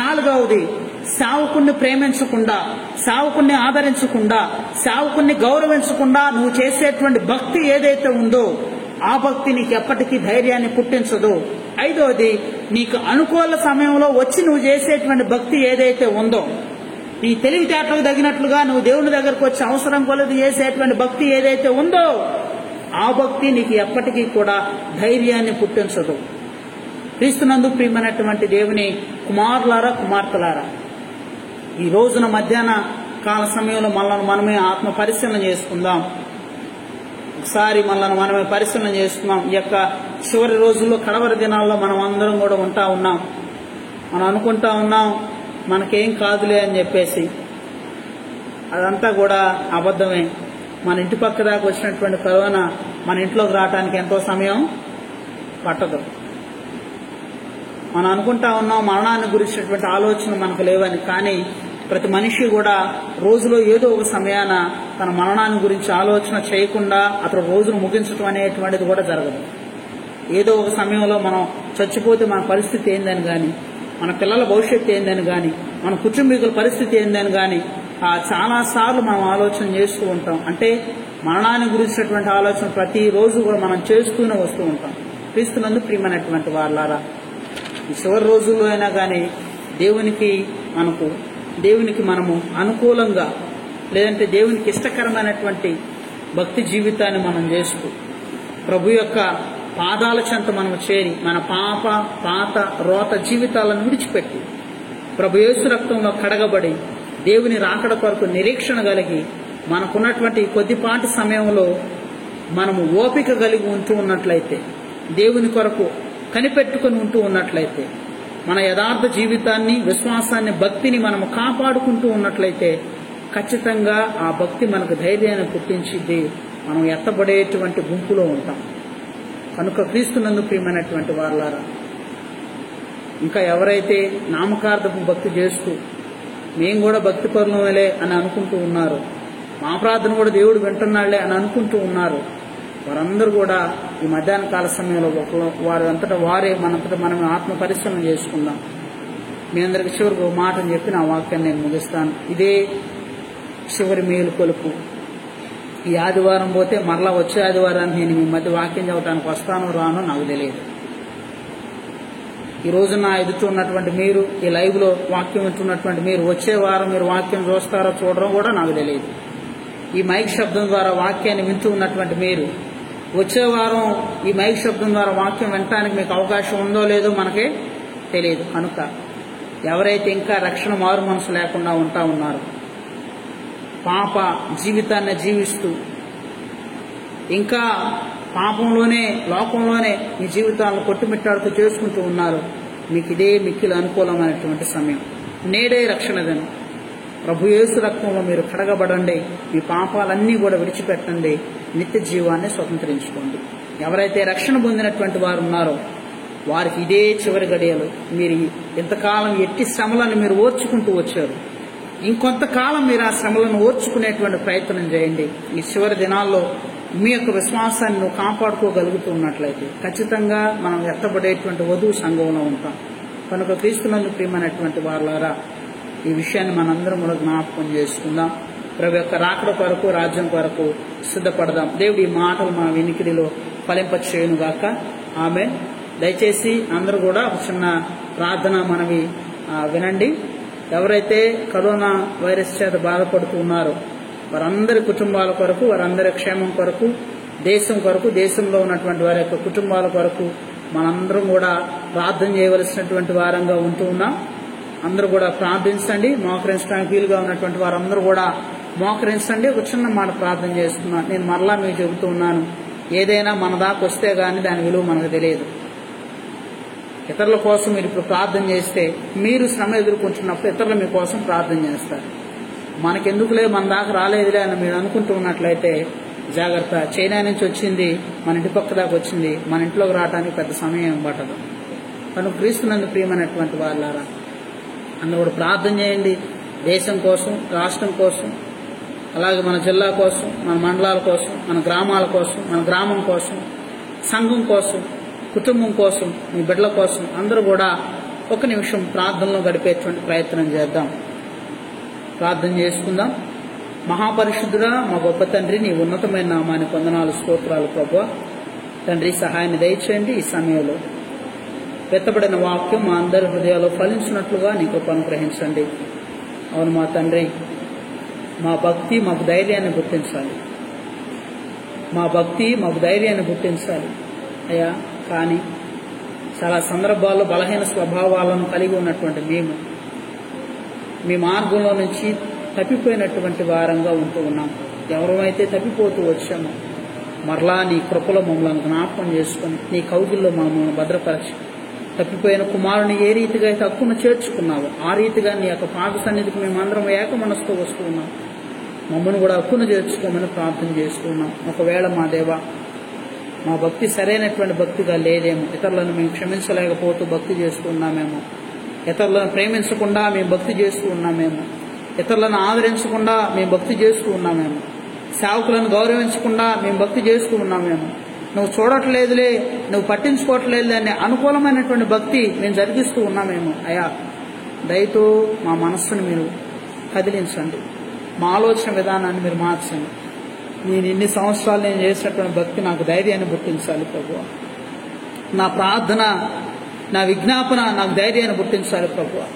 S1: నాలుగవది, సేవకుణ్ణి ప్రేమించకుండా, సేవకుణ్ణి ఆదరించకుండా, సేవకుణ్ణి గౌరవించకుండా నువ్వు చేసేటువంటి భక్తి ఏదైతే ఉందో ఆ భక్తి నీకు ఎప్పటికీ ధైర్యాన్ని పుట్టించదు. ఐదవది, నీకు అనుకూల సమయంలో వచ్చి నువ్వు చేసేటువంటి భక్తి ఏదైతే ఉందో, నీ తెలివితేటలకు తగినట్లుగా నువ్వు దేవుని దగ్గరకు వచ్చి అవసరం కొలది చేసేటువంటి భక్తి ఏదైతే ఉందో ఆ భక్తి నీకు ఎప్పటికీ కూడా ధైర్యాన్ని పుట్టించదు. క్రీస్తునందు ప్రియమైనటువంటి దేవుని కుమారులారా, కుమార్తెలారా, ఈ రోజున మధ్యాహ్న కాల సమయంలో మనమే ఆత్మ పరిశీలన చేసుకుందాం. ఒకసారి మనమే పరిశీలన చేసుకున్నాం. ఈ యొక్క చివరి రోజుల్లో, కడవరి దినాల్లో మనం అందరం కూడా ఉంటా ఉన్నాం. మనం అనుకుంటా ఉన్నాం మనకేం కాదులే అని చెప్పేసి. అదంతా కూడా అబద్ధమే. మన ఇంటి పక్క దాకా వచ్చినటువంటి కరోనా మన ఇంట్లోకి రావడానికి ఎంతో సమయం పట్టదు. మనం అనుకుంటా ఉన్నాం మరణాన్ని గురించినటువంటి ఆలోచన మనకు లేవని. కానీ ప్రతి మనిషి కూడా రోజులో ఏదో ఒక సమయాన తన మరణాన్ని గురించి ఆలోచన చేయకుండా అతను రోజును ముగించడం అనేటువంటిది కూడా జరగదు. ఏదో ఒక సమయంలో మనం చచ్చిపోతే మన పరిస్థితి ఏందని కానీ, మన పిల్లల భవిష్యత్తు ఏందని కానీ, మన కుటుంబీకుల పరిస్థితి ఏందని కానీ చాలాసార్లు మనం ఆలోచన చేస్తూ ఉంటాం. అంటే మరణాన్ని గురించినటువంటి ఆలోచన ప్రతిరోజు కూడా మనం చేస్తూనే వస్తూ ఉంటాం. క్రీస్తునందు ప్రియమైనటువంటి వారలారా, ఈ చివరి రోజుల్లో అయినా కానీ దేవునికి మనము అనుకూలంగా, లేదంటే దేవునికి ఇష్టకరమైనటువంటి భక్తి జీవితాన్ని మనం చేస్తూ ప్రభు యొక్క పాదాల చెంత మనం చేరి మన పాత రోత జీవితాలను విడిచిపెట్టి ప్రభు యేసు రక్తంలో కడగబడి దేవుని రాకడ కొరకు నిరీక్షణ కలిగి మనకున్నటువంటి కొద్దిపాటి సమయంలో మనము ఓపిక కలిగి ఉంటూ ఉన్నట్లయితే, దేవుని కొరకు కనిపెట్టుకుని ఉంటూ ఉన్నట్లయితే, మన యథార్థ జీవితాన్ని, విశ్వాసాన్ని, భక్తిని మనము కాపాడుకుంటూ ఉన్నట్లయితే ఖచ్చితంగా ఆ భక్తి మనకు ధైర్యాన్ని పుట్టించిద్ది. మనం ఎత్తబడేటువంటి గుంపులో ఉంటాం. కనుక క్రీస్తునందు ప్రియమైనటువంటి వారలారా, ఇంకా ఎవరైతే నామకార్థపు భక్తి చేస్తూ మేము కూడా భక్తి పరులమే అని అనుకుంటూ ఉన్నారు, మా ప్రార్థన కూడా దేవుడు వింటున్నాళ్లే అని అనుకుంటూ ఉన్నారు, వారందరూ కూడా ఈ మధ్యాహ్న కాల సమయంలో వారి అంతటా వారే మనంతటా మనం ఆత్మ పరిశీలన చేసుకుందాం. మీ అందరికి చివరికి ఒక మాటను చెప్పి నా వాక్యాన్ని నేను ముగిస్తాను. ఇదే చివరి మేలు కొలుపు. ఈ ఆదివారం పోతే మరలా వచ్చే ఆదివారాన్ని నేను మీ మధ్య వాక్యం చెప్పడానికి వస్తానో రానో నాకు తెలియదు. ఈ రోజు నా ఎదుట ఉన్నటువంటి మీరు, ఈ లైవ్ లో వాక్యం వింటున్నటువంటి మీరు, వచ్చే వారం మీరు వాక్యం చూస్తారో చూడరో కూడా నాకు తెలియదు. ఈ మైక్ శబ్దం ద్వారా వాక్యాన్ని వింటూ ఉన్నటువంటి మీరు, వచ్చే వారం ఈ మైక్ శబ్దం ద్వారా వాక్యం వినటానికి మీకు అవకాశం ఉందో లేదో మనకే తెలియదు. కనుక ఎవరైతే ఇంకా రక్షణ మారు మనసు లేకుండా ఉంటా ఉన్నారో, పాప జీవితాన్ని జీవిస్తూ ఇంకా పాపంలోనే లోకంలోనే మీ జీవితాలను కొట్టుమిట్టాడుతూ చేసుకుంటూ ఉన్నారు, మీకు ఇదే మిక్కిలి అనుకూలమైనటువంటి సమయం. నేడే రక్షణ దినం. ప్రభు యేసు రక్తంలో మీరు కడగబడండి, మీ పాపాలన్నీ కూడా విడిచిపెట్టండి, నిత్య జీవాన్ని స్వతంత్రించుకోండి. ఎవరైతే రక్షణ పొందినటువంటి వారు ఉన్నారో వారికి ఇదే చివరి గడియలు. మీరు ఇంతకాలం ఎట్టి శ్రమలను మీరు ఓర్చుకుంటూ వచ్చారు, ఇంకొంతకాలం మీరు ఆ శ్రమలను ఓర్చుకునేటువంటి ప్రయత్నం చేయండి. ఈ చివరి దినాల్లో మీ యొక్క విశ్వాసాన్ని నువ్వు కాపాడుకోగలుగుతున్నట్లయితే ఖచ్చితంగా మనం ఎత్తబడేటువంటి వధువు సంఘంలో ఉంటాం. కనుక క్రీస్తునందు ప్రియమైనటువంటి వారులారా, ఈ విషయాన్ని మనందరం కూడా జ్ఞాపకం చేసుకుందాం. ప్రభు యొక్క రాకడ కొరకు, రాజ్యం కొరకు సిద్ధపడదాం. దేవుడి ఈ మాటలు మన వినికిడిలో ఫలింపచేయునుగాక. ఆమేన్. దయచేసి అందరూ కూడా ఒక చిన్న ప్రార్థన మనవి వినండి. ఎవరైతే కరోనా వైరస్ చేత బాధపడుతూ ఉన్నారో వారందరి కుటుంబాల కొరకు, వారందరి క్షేమం కొరకు, దేశం కొరకు, దేశంలో ఉన్నటువంటి వారి యొక్క కుటుంబాల కొరకు మనందరం కూడా ప్రార్థన చేయవలసినటువంటి వారంగా ఉంటూ ఉన్నాం. అందరూ కూడా ప్రార్థించండి. మోకరించడానికి వీలుగా ఉన్నటువంటి వారందరూ కూడా మోకరించండి. ఒక చిన్న మాట ప్రార్థన చేస్తున్నాను. నేను మరలా మీకు చెబుతూ ఉన్నాను, ఏదైనా మన దాకా వస్తే గానీ దాని విలువ మనకు తెలియదు. ఇతరుల కోసం మీరు ఇప్పుడు ప్రార్థన చేస్తే, మీరు శ్రమ ఎదుర్కొంటున్నప్పుడు ఇతరులు మీకోసం ప్రార్థన చేస్తారు. మనకెందుకులే, మన దాకా రాలేదులే అని మీరు అనుకుంటూ ఉన్నట్లయితే జాగ్రత్త. చైనా నుంచి వచ్చింది, మన ఇంటి పక్క దాకా వచ్చింది, మన ఇంట్లోకి రావడానికి పెద్ద సమయం పట్టదు. కనుక క్రీస్తునందు ప్రియమైనటువంటి వాళ్ళారా, అందరూ కూడా ప్రార్థన చేయండి. దేశం కోసం, రాష్ట్రం కోసం, అలాగే మన జిల్లా కోసం, మన మండలాల కోసం, మన గ్రామాల కోసం, మన గ్రామం కోసం, సంఘం కోసం, కుటుంబం కోసం, మీ బిడ్డల కోసం అందరూ కూడా ఒక నిమిషం ప్రార్థనలో గడిపేటువంటి ప్రయత్నం చేద్దాం. ప్రార్థన చేసుకుందాం. మహాపరిశుద్ధుడా, మా గొప్ప తండ్రి, నీ ఉన్నతమైన నామానికి వందనాలు, స్తోత్రాలు ప్రభువా. తండ్రి, సహాయాన్ని దయచేయండి. ఈ సమయంలో వెత్తబడిన వాక్యం మా అందరి హృదయాల్లో ఫలించినట్లుగా నీ కృప అనుగ్రహించండి. అవును మా తండ్రి, మా భక్తి మాకు ధైర్యాన్ని గుర్తించాలి. మా భక్తి మాకు ధైర్యాన్ని గుర్తించాలి అయ్యా. కానీ చాలా సందర్భాల్లో బలహీన స్వభావాలను కలిగి ఉన్నటువంటి మేము మీ మార్గంలో నుంచి తప్పిపోయినటువంటి వారంగా ఉంటూ ఉన్నాం. ఎవరైతే తప్పిపోతూ వచ్చామో మరలా నీ కృపలో మమ్మల్ని జ్ఞాపకం చేసుకుని నీ కౌగిల్లో మమ్మల్ని భద్రపరిచి, తప్పిపోయిన కుమారుని ఏ రీతిగా అయితే హక్కును చేర్చుకున్నావో ఆ రీతిగా నీ యొక్క పాద సన్నిధికి మేమందరం ఏక మనసుతో వస్తూ ఉన్నాం. మమ్మల్ని కూడా హక్కును చేర్చుకోమని ప్రార్థన చేస్తూ ఉన్నాం. ఒకవేళ మా దేవా, మా భక్తి సరైనటువంటి భక్తిగా లేదేమో, ఇతరులను మేము క్షమించలేకపోతూ భక్తి చేస్తూ ఉన్నామేమో, ఇతరులను ప్రేమించకుండా మేము భక్తి చేస్తూ ఉన్నామేమో, ఇతరులను ఆదరించకుండా మేము భక్తి చేస్తూ ఉన్నామేమో, సేవకులను గౌరవించకుండా మేము భక్తి చేస్తూ ఉన్నామేమో, నువ్వు చూడట్లేదులే, నువ్వు పట్టించుకోవట్లేదు అనే అనుకూలమైనటువంటి భక్తి మేము జరిగిస్తూ ఉన్నామేమో. అయ్యా, దయతో మా మనస్సును మీరు కదిలించండి, మా ఆలోచన విధానాన్ని మీరు మార్చండి. నేను ఇన్ని సంవత్సరాలు నేను చేసినటువంటి భక్తి నాకు ధైర్యాన్ని పుట్టించాలి ప్రభువా. నా ప్రార్థన, నా విజ్ఞాపన నాకు ధైర్యాన్ని పుట్టించాలి ప్రభువా.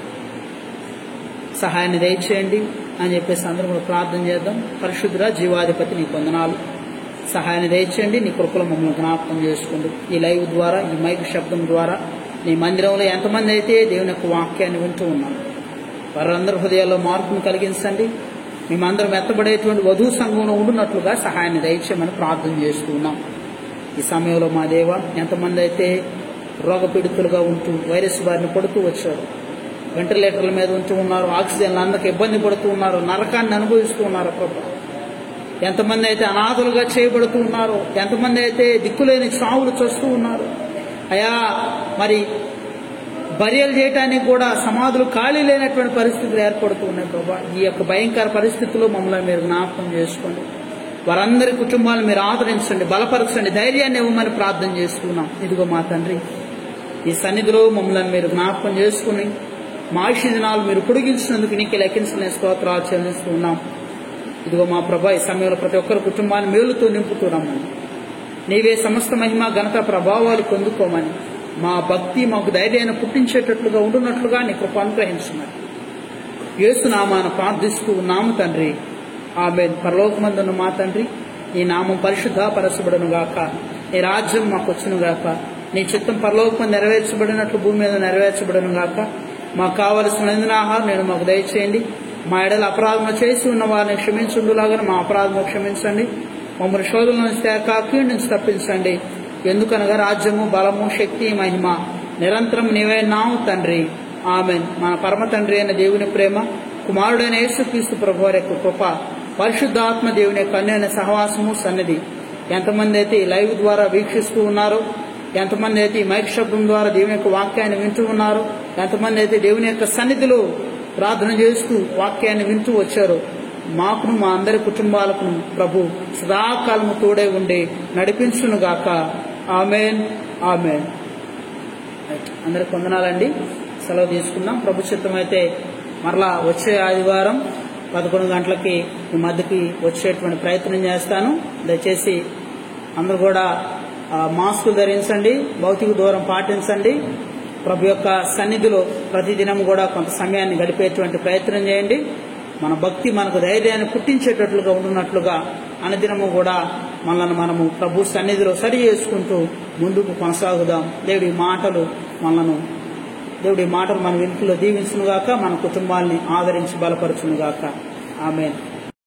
S1: సహాయాన్ని దయచేయండి అని చెప్పేసి అందరూ కూడా ప్రార్థన చేద్దాం. పరిశుద్ధుడా, జీవాధిపతి, నీ వందనాలు. సహాయాన్ని దయచేయండి. నీ కృపలో మమ్మల్ని జ్ఞాపకం చేసుకోండి. ఈ లైవ్ ద్వారా, ఈ మైక్ శబ్దం ద్వారా నీ మందిరంలో ఎంతమంది అయితే దేవుని యొక్క వాక్యాన్ని వింటూ ఉన్నారు వారందరి హృదయాల్లో మార్పును కలిగించండి. మేమందరం ఎత్తబడేటువంటి వధువు సంఘంలో ఉండున్నట్లుగా సహాయాన్ని దయచేయమని ప్రార్థన చేస్తూ ఉన్నాం. ఈ సమయంలో మా దేవ, ఎంతమంది అయితే రోగపీడితులుగా ఉంటూ వైరస్ బారిన పడుతూ వచ్చారు, వెంటిలేటర్ల మీద ఉంటూ ఉన్నారు, ఆక్సిజన్లు అందక ఇబ్బంది పడుతూ ఉన్నారు, నరకాన్ని అనుభవిస్తూ ఉన్నారు ప్రభు. ఎంతమంది అయితే అనాథలుగా చేయబడుతూ ఉన్నారు, ఎంతమంది అయితే దిక్కులేని చావులు చూస్తూ ఉన్నారు అయా. మరి బరియలు చేయడానికి కూడా సమాధులు ఖాళీ లేనటువంటి పరిస్థితులు ఏర్పడుతూ ఉన్నాయి ప్రభా. ఈ యొక్క భయంకర పరిస్థితుల్లో మమ్మల్ని మీరు జ్ఞాపకం చేసుకోండి. వారందరి కుటుంబాలను మీరు ఆదరించండి, బలపరచండి, ధైర్యాన్ని ఇవ్వమని ప్రార్థన చేస్తున్నాం. ఇదిగో మా తండ్రి, ఈ సన్నిధిలో మమ్మల్ని మీరు జ్ఞాపకం చేసుకుని మా ఆయుష్ దినాలు మీరు పొడిగించినందుకు నీకు లెక్కించిన స్తోత్రాలు చెల్లిస్తున్నాం. ఇదిగో మా ప్రభా ఈ సమయంలో ప్రతి ఒక్కరి కుటుంబాన్ని మేలుతో నింపుతూ రమ్మని, నీవే సమస్త మహిమ ఘనత ప్రభావాలు పొందుకోమని, మా భక్తి మాకు ధైర్యాన్ని పుట్టించేటట్లుగా ఉండున్నట్లుగా నీ కృప అనుగ్రహించున్నది. యేసు నామాన ప్రార్థిస్తూ ఉన్నాము తండ్రి, ఆమేన్. పరలోకమందున్న మా తండ్రి, నీ నామం పరిశుద్ధపరచబడును గాక, నీ రాజ్యం మాకు వచ్చును గాక, నీ చిత్తం పరలోకం నెరవేర్చబడినట్లు భూమి మీద నెరవేర్చబడును గాక. మాకు కావలసిన ఆహారం నేను మాకు దయచేయండి. మా ఎడల అపరాధం చేసి ఉన్న వారిని క్షమించుండులాగా మా అపరాధం క్షమించండి. మమ్మల్ని శోధన నుంచి కీడు నుంచి తప్పించండి. ఎందుకనగా రాజ్యము, బలము, శక్తి, మహిమ నిరంతరం నీవే నావు తండ్రి, ఆమెన్. మన పరమ తండ్రి అయిన దేవుని ప్రేమ, కుమారుడైన యేసుక్రీస్తు ప్రభువారి యొక్క కృప, పరిశుద్ధాత్మ దేవుని యొక్క అన్యోన్య సహవాసము, సన్నిధి ఎంతమంది అయితే ఈ లైవ్ ద్వారా వీక్షిస్తూ ఉన్నారో, ఎంతమంది అయితే ఈ మైక్ శబ్దం ద్వారా దేవుని యొక్క వాక్యాన్ని వింటూ ఉన్నారో, ఎంతమంది అయితే దేవుని యొక్క సన్నిధిలో ప్రార్థన చేస్తూ వాక్యాన్ని వింటూ వచ్చారో, మాకును మా అందరి కుటుంబాలకు ప్రభు సదాకాలము తోడే ఉండి నడిపించునుగాక. Amen, amen. అందరికి వందనాలండి. సెలవు తీసుకున్నాం. ప్రభు చిత్తం అయితే మరలా వచ్చే ఆదివారం 11 గంటలకి ఈ మధ్యకి వచ్చేటువంటి ప్రయత్నం చేస్తాను. దయచేసి అందరూ కూడా మాస్కులు ధరించండి, భౌతిక దూరం పాటించండి. ప్రభు యొక్క సన్నిధిలో ప్రతిదినం కూడా కొంత సమయాన్ని గడిపేటువంటి ప్రయత్నం చేయండి. మన భక్తి మనకు ధైర్యాన్ని పుట్టించేటట్లుగా ఉంటున్నట్లుగా అనుదినము కూడా మనము ప్రభు సన్నిధిలో సరి చేసుకుంటూ ముందుకు కొనసాగుదాం. దేవుడి మాటలు మన వెనుకలో దీవించునుగాక, మన కుటుంబాన్ని ఆదరించి బలపరచునుగాక. ఆమేన్.